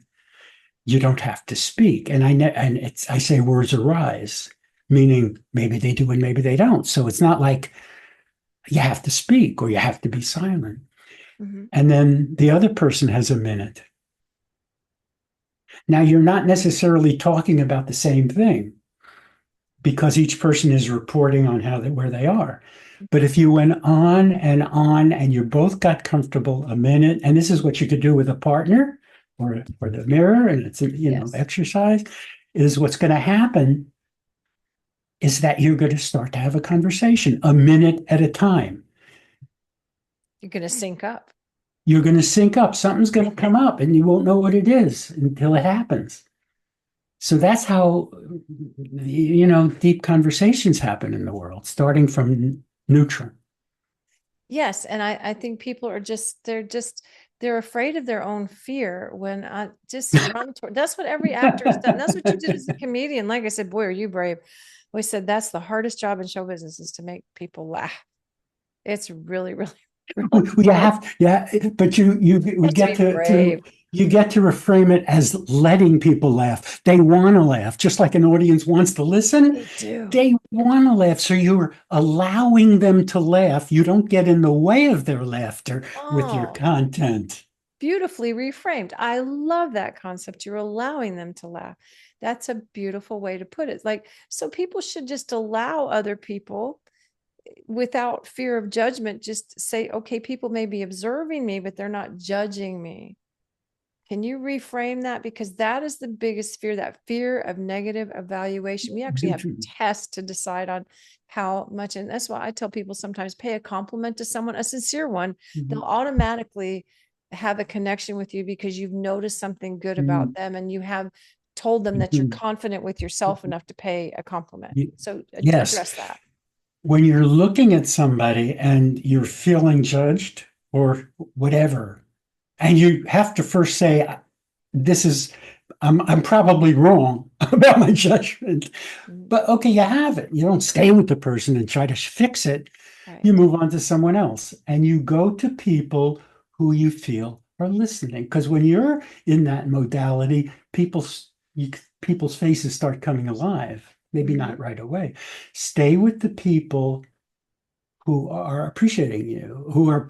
You don't have to speak. I say words arise, meaning maybe they do and maybe they don't. So it's not like you have to speak or you have to be silent. Mm-hmm. And then the other person has a minute. Now you're not necessarily talking about the same thing because each person is reporting on where they are. But if you went on and you both got comfortable a minute, and this is what you could do with a partner or the mirror, and it's Yes. exercise, is what's going to happen is that you're going to start to have a conversation a minute at a time. You're going to sync up. You're going to sync up. Something's going to come up, and you won't know what it is until it happens. So that's how, deep conversations happen in the world, starting from neutral. Yes. And I think people are they're afraid of their own fear when I just run toward. That's what every actor has done. That's what you did as a comedian. Like I said, boy, are you brave. We said that's the hardest job in show business is to make people laugh. It's really, really, really You hard. have, yeah, but we You have to get be to brave. you get to reframe it as letting people laugh. They want to laugh, just like an audience wants to listen. They do. They want to laugh, so you're allowing them to laugh. You don't get in the way of their laughter with your Oh, content. beautifully reframed. I love that concept. You're allowing them to laugh. That's a beautiful way to put it. Like, so people should just allow other people without fear of judgment, just say, okay, people may be observing me, but they're not judging me. Can you reframe that? Because that is the biggest fear, that fear of negative evaluation. We actually have tests to decide on how much. And that's why I tell people sometimes pay a compliment to someone, a sincere one. They'll automatically have a connection with you because you've noticed something good about them and you have told them that you're confident with yourself enough to pay a compliment. So Yes, address that. when you're looking at somebody and you're feeling judged or whatever, and you have to first say, this is, I'm probably wrong about my judgment. But okay, you have it. You don't stay with the person and try to fix it. You Right. move on to someone else and you go to people who you feel are listening. Because when you're in that modality, people's faces start coming alive. Maybe Mm-hmm. not right away. Stay with the people who are appreciating you, who are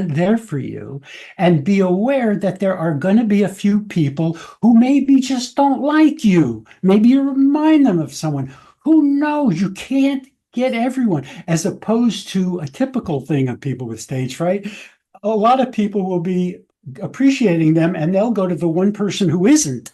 there for you, and be aware that there are going to be a few people who maybe just don't like you. Maybe you remind them of someone. Who knows? You can't get everyone, as opposed to a typical thing of people with stage fright. A lot of people will be appreciating them, and they'll go to the one person who isn't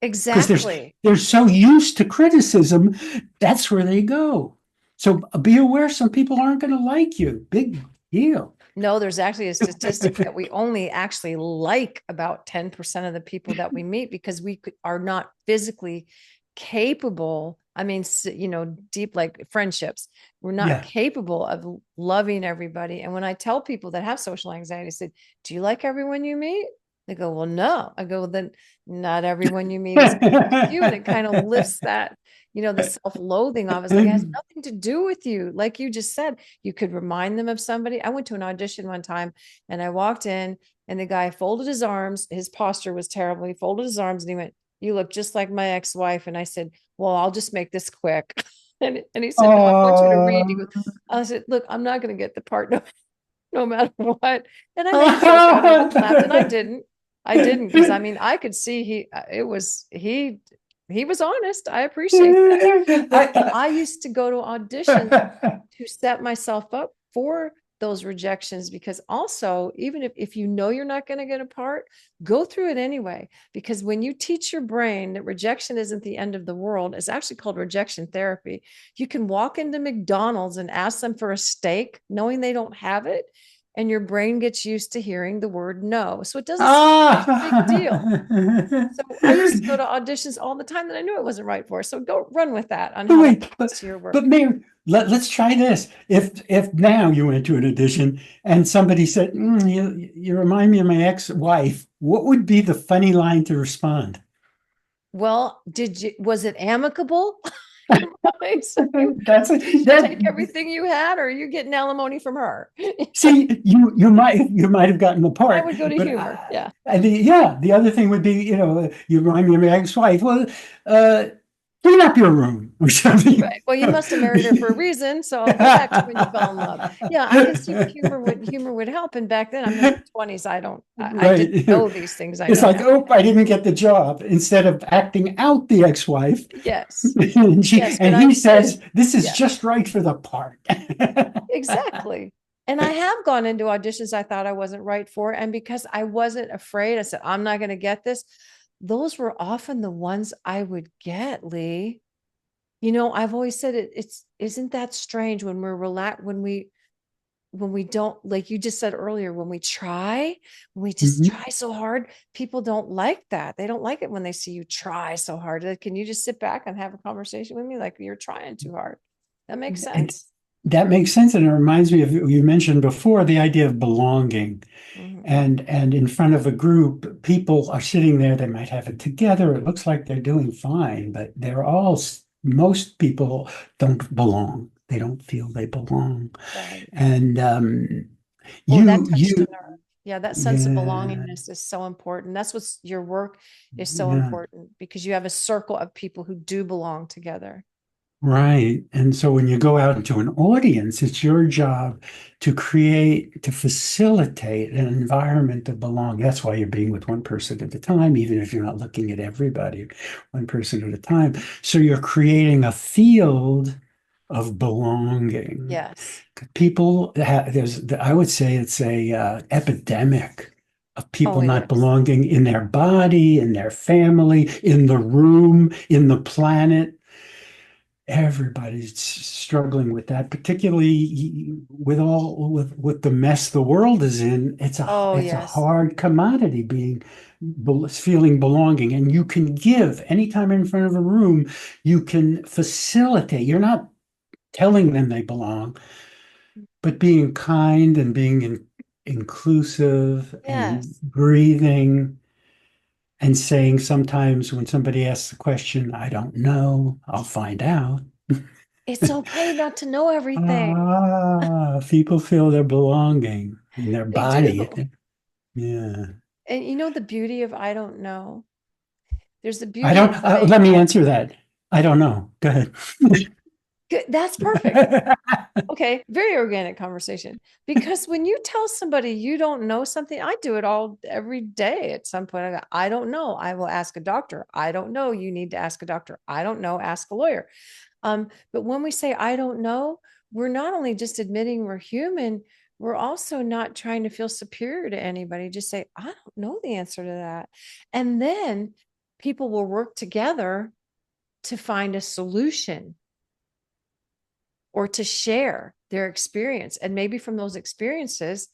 because Exactly. they're so used to criticism. That's where they go. So be aware some people aren't going to like you. Big deal. No, there's actually a statistic that we only actually like about 10% of the people that we meet because are not physically capable. I mean, deep like friendships, we're not Yeah. capable of loving everybody. And when I tell people that have social anxiety, I said, do you like everyone you meet? They go, well, no. I go, well, then not everyone you meet is going to like you. And it kind of lifts that, the self-loathing off. It's like, it has nothing to do with you. Like you just said, you could remind them of somebody. I went to an audition one time and I walked in and the guy folded his arms. His posture was terrible. He folded his arms and he went, you look just like my ex-wife. And I said, well, I'll just make this quick. And he said, no, I want you to read. He goes, I said, look, I'm not going to get the part no matter what. And I made a joke out of it and laughed and I didn't. I didn't because I mean I could see he was honest. I appreciate that. But I used to go to auditions to set myself up for those rejections, because also, even if you know you're not going to get a part, go through it anyway. Because when you teach your brain that rejection isn't the end of the world, it's actually called rejection therapy. You can walk into McDonald's and ask them for a steak knowing they don't have it, and your brain gets used to hearing the word no. So it doesn't seem like such a big deal. Ah. So I used to go to auditions all the time that I knew I wasn't right for. So go run with that on But how that wait, relates to your but work. Mary, let's try this. If now you went to an audition and somebody said, you remind me of my ex-wife, what would be the funny line to respond? Well, was it amicable? So That's did she that. take everything you had, or are you getting alimony from her? See, you might have gotten the I part, would go to but humor. Yeah. the other thing would be, you remind me of my ex-wife. Well, uh, clean up your room or something. Right. Well, you must have married her for a reason. So I'll go back to when you fell in love. Yeah, I can see where humor would help. And back then I'm in my 20s. I Right. didn't know these things I It's know like, now. oh, I didn't get the job. Instead of acting out the ex-wife, Yes. and Yes. But I he did. says, this is Yeah, just right for the part. exactly. And I have gone into auditions I thought I wasn't right for. And because I wasn't afraid, I said, I'm not going to get this. Those were often the ones I would get, Lee. I've always said it's isn't that strange when we're relaxed, when we don't, like you just said earlier, when we just Mhm. try so hard, people don't like that. They don't like it when they see you try so hard. Like, can you just sit back and have a conversation with me? Like, you're trying too hard. That makes And sense. that makes sense. And it reminds me of you mentioned before the idea of belonging. Mhm. And in front of a group, people are sitting there, they might have it together. It looks like they're doing fine, but most people don't belong. They don't feel they belong. Right. And Oh, that you, touched a you, nerve. Yeah, that sense of yeah, belongingness is so important. That's what's your work is so yeah. important, because you have a circle of people who do belong together. Right. And so when you go out into an audience, it's your job to facilitate an environment of belonging. That's why you're being with one person at a time, even if you're not looking at everybody, one person at a time. So you're creating a field of belonging. Yes. I would say it's a epidemic of Oh, people it not is. belonging in their body, in their family, in the room, in the planet. Everybody's struggling with that, particularly with the mess the world is in. Oh, it's a yes. hard commodity feeling belonging, and you can give anytime in front of a room. You can facilitate. You're not telling them they belong, but being kind and being inclusive and Yes. breathing and saying sometimes when somebody asks a question, I don't know, I'll find out. It's okay not to know everything. People feel they're belonging in their They body. do. Yeah. And the beauty of I don't know. There's the I beauty don't, of saying let me I answer that. I don't know. Go ahead. good. That's perfect. Okay, very organic conversation. Because when you tell somebody you don't know something, I do it all every day at some point. I don't know. I will ask a doctor. I don't know. You need to ask a doctor. I don't know. Ask a lawyer. But when we say I don't know, we're not only just admitting we're human, we're also not trying to feel superior to anybody. Just say, I don't know the answer to that. And then people will work together to find a solution or to share their experience. And maybe from those experiences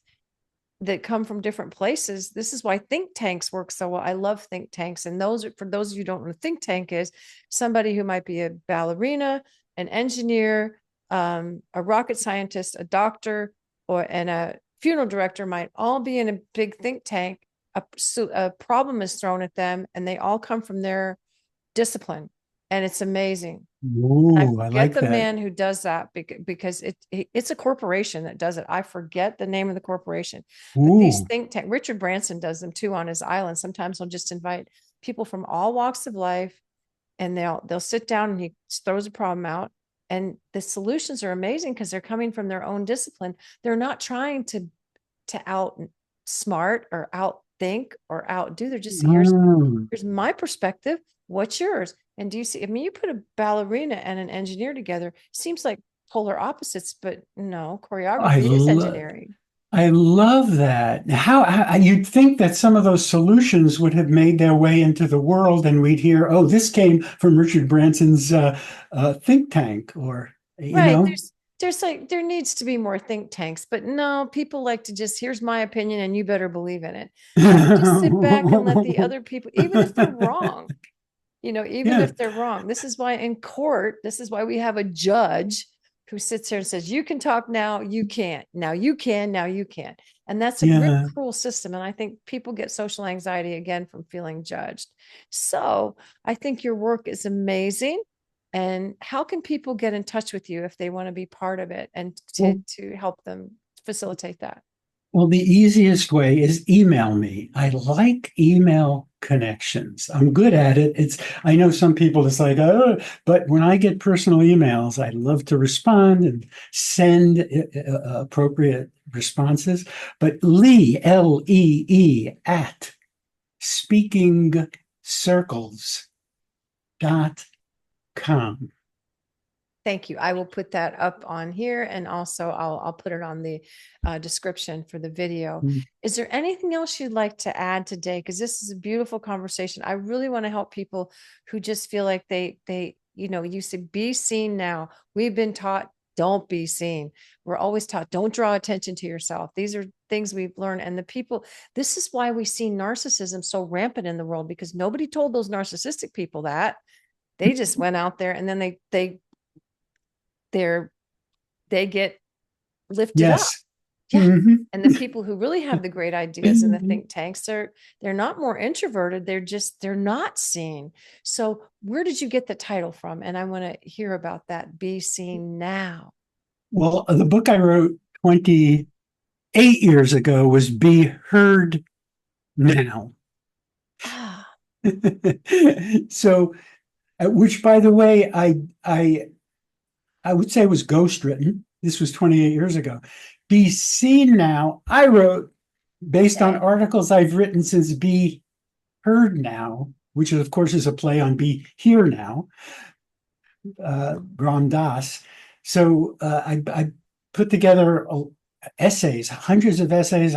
that come from different places, this is why think tanks work so well. I love think tanks. And for those of you who don't know what a think tank is, somebody who might be a ballerina, an engineer, a rocket scientist, a doctor, and a funeral director might all be in a big think tank. A problem is thrown at them, and they all come from their discipline, and it's amazing. I Ooh, I forget like the that. man who does that, because it's a corporation that does it. I forget the name of the corporation, but these Ooh. think tank, Richard Branson does them too on his island. Sometimes he'll just invite people from all walks of life, and they'll sit down, and he throws a problem out, and the solutions are amazing because they're coming from their own discipline. They're not trying to out smart or outthink or outdo. They're just, Mm. here's my perspective. What's yours? And do you see? I mean, you put a ballerina and an engineer together. Seems like polar opposites, but no, I choreography is love engineering. I love that. How you'd think that some of those solutions would have made their way into the world, and we'd hear, "Oh, this came from Richard Branson's think tank," or you Right. know. There's like there needs to be more think tanks, but no, people like to just here's my opinion and you better believe in it. How about just sit back and let the other people, even if they're wrong, even Yeah, if they're wrong. This is why in court, this is why we have a judge who sits there and says, you can talk now, you can't. Now you can, now you can't. And that's a very yeah. cruel system. And I think people get social anxiety again from feeling judged. So I think your work is amazing. And how can people get in touch with you if they want to be part of it and Well, to help them facilitate that? well, the easiest way is email me. I like email connections. I'm good at it. I know some people it's like, oh, but when I get personal emails, I love to respond and send appropriate responses. But Lee, at speakingcircles.com. Thank you. I will put that up on here, and also I'll put it on the description for the video. Is there anything else you'd like to add today? Because this is a beautiful conversation. I really want to help people who just feel like you said be seen now. We've been taught don't be seen. We're always taught don't draw attention to yourself. These are things we've learned, and the people. This is why we see narcissism so rampant in the world, because nobody told those narcissistic people that. They just went out there and then they're they get lifted up. Yes. Yeah. Mhm. And the people who really have the great ideas in the think tanks, they're not more introverted. They're not seen. So where did you get the title from? And I want to hear about that. Be seen now. Well, the book I wrote 28 years ago was Be Heard Now. Ah, So, which by the way, I would say was ghost written. This was 28 years ago. Be Seen Now, I wrote based on okay. articles I've written since Be Heard Now, which of course is a play on Be Here Now, Ram Dass. So I put together essays, hundreds of essays.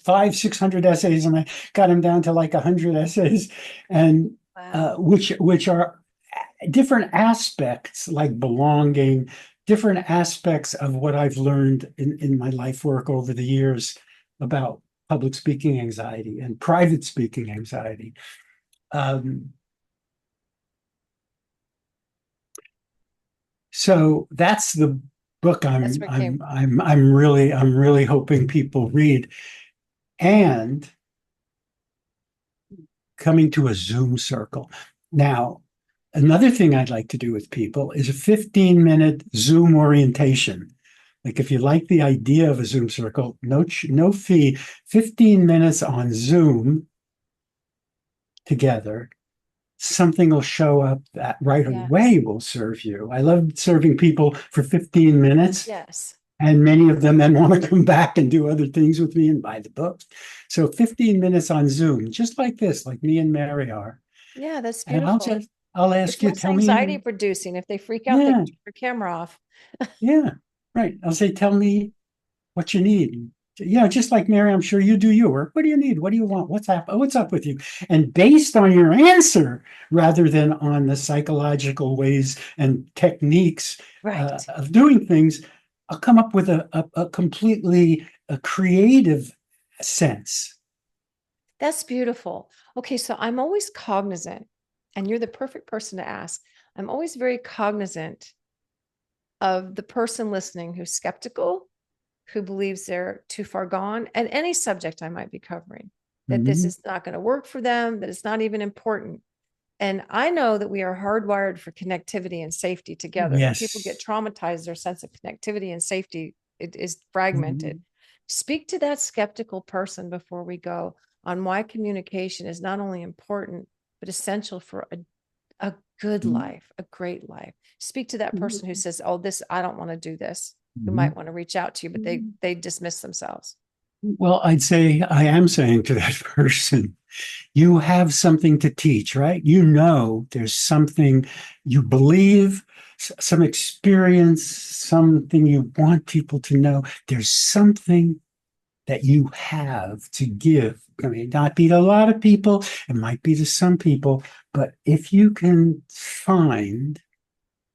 Five, 600 essays, and I got them down to like 100 essays, and Wow. which are different aspects like belonging, different aspects of what I've learned in my life work over the years about public speaking anxiety and private speaking anxiety. Um, so that's the book That's where it came. I'm really hoping people read. And coming to a Zoom circle. Now, another thing I'd like to do with people is a 15-minute Zoom orientation. Like if you like the idea of a Zoom circle, no fee, 15 minutes on Zoom together. Something will show up that right Yes. away will serve you. I love serving people for 15 minutes, Yes. and many of them then want to come back and do other things with me and buy the books. So 15 minutes on Zoom, just like this, like me and Mary are. Yeah, that's And beautiful. I'll It's ask you, less tell me, anxiety producing. If they freak out, they can yeah, turn their camera off. yeah, right. I'll say, tell me what you need. Just like Mary, I'm sure you do your work. What do you need? What do you want? What's up with you? And based on your answer, rather than on the psychological ways and techniques Right. of doing things, I'll come up with a completely a creative sense. That's beautiful. Okay, so I'm always cognizant, and you're the perfect person to ask. I'm always very cognizant of the person listening who's skeptical, who believes they're too far gone, and any subject I might be covering, that this Mhm. is not going to work for them, that it's not even important. And I know that we are hardwired for connectivity and safety together. When people get Yes. traumatized, their sense of connectivity and safety it is fragmented. Mhm. Speak to that skeptical person before we go on why communication is not only important, but essential for a good life, a great life. Speak to that person who says, oh, this, I don't want to do this, who might Mhm. want to reach out to you, but they dismiss themselves. Well, I'd say I am saying to that person, you have something to teach, right? You know, there's something you believe, some experience, something you want people to know. There's something that you have to give. I mean, not be to a lot of people, it might be to some people, but if you can find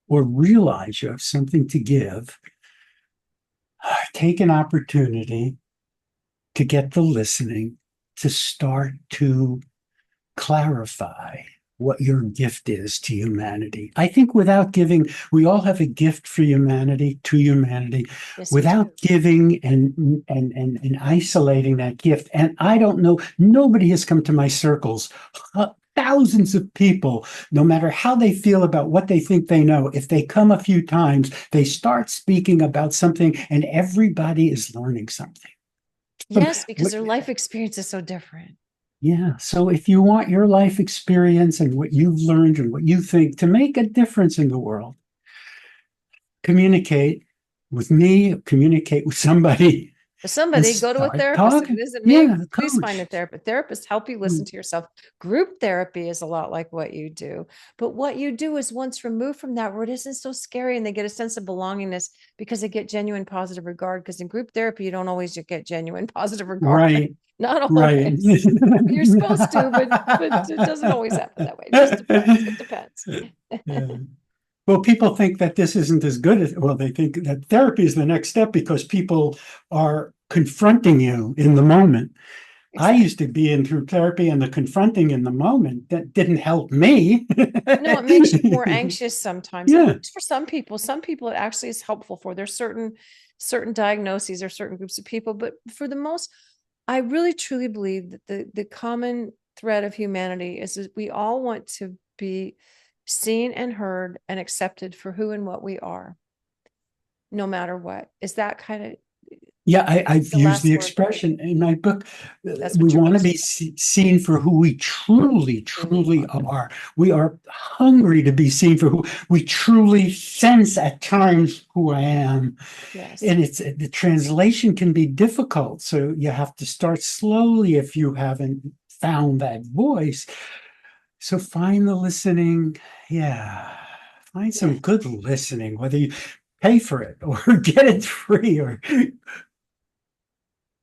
or realize you have something to give, take an opportunity to get the listening, to start to clarify what your gift is to humanity. I think without giving, we all have a gift for humanity, to humanity, Yes, we do. without giving and isolating that gift. And I don't know, nobody has come to my circles. Thousands of people, no matter how they feel about what they think they know, if they come a few times, they start speaking about something and everybody is learning something. Yes, because their life experience is so different. Yeah. So if you want your life experience and what you've learned and what you think to make a difference in the world, communicate with me, communicate with somebody, For and somebody, go to a start therapist. If it talking. isn't me, Yeah, please find a coach. therapist. Therapists help you listen Mm. to yourself. Group therapy is a lot like what you do. But what you do is once removed from that where it isn't so scary and they get a sense of belongingness because they get genuine positive regard. Because in group therapy, you don't always get genuine positive regard. Right, Not right. always. You're supposed to, but it doesn't always happen that way. It just depends. It depends. Yeah. Well, people think that this isn't as good as, well, they think that therapy is the next step because people are confronting you in the moment. I Exactly. used to be in through therapy and the confronting in the moment that didn't help me. No, it makes you more anxious sometimes. It Yeah, works for some people. Some people it actually is helpful for. There's certain diagnoses or certain groups of people, but for the most, I really truly believe that the common thread of humanity is that we all want to be seen and heard and accepted for who and what we are, no matter what. Is that kind of yeah, I've the used the last word, right? expression in my book. That's We what your want book to be says. seen for who we truly, Truly truly are. are. We are hungry to be seen for who we truly sense at times who I am. Yes. And it's the translation can be difficult. So you have to start slowly if you haven't found that voice. So find the listening. Yeah. Find some Yes. good listening, whether you pay for it or get it free or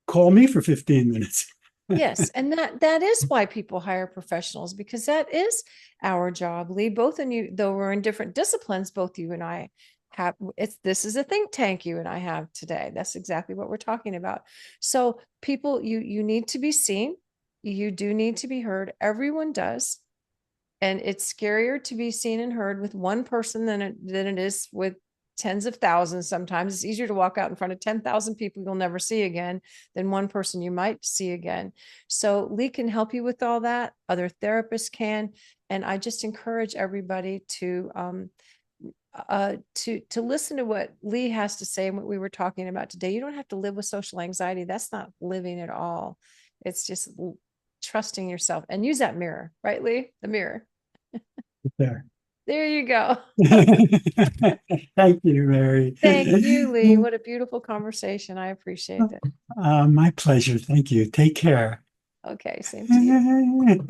call me for 15 minutes. Yes, and that is why people hire professionals because that is our job, Lee. Both and you, though we're in different disciplines, both you and I have it's this is a think tank you and I have today. That's exactly what we're talking about. So people, you need to be seen. You do need to be heard. Everyone does. And it's scarier to be seen and heard with one person than it is with tens of thousands. Sometimes it's easier to walk out in front of 10,000 people you'll never see again than one person you might see again. So Lee can help you with all that. Other therapists can. And I just encourage everybody to listen to what Lee has to say and what we were talking about today. You don't have to live with social anxiety. That's not living at all. It's just trusting yourself and use that mirror, right, Lee? The mirror. There. There you go. Thank you, Mary. Thank you, Lee. What a beautiful conversation. I appreciate it. My pleasure. Thank you. Take care. Okay, same to you.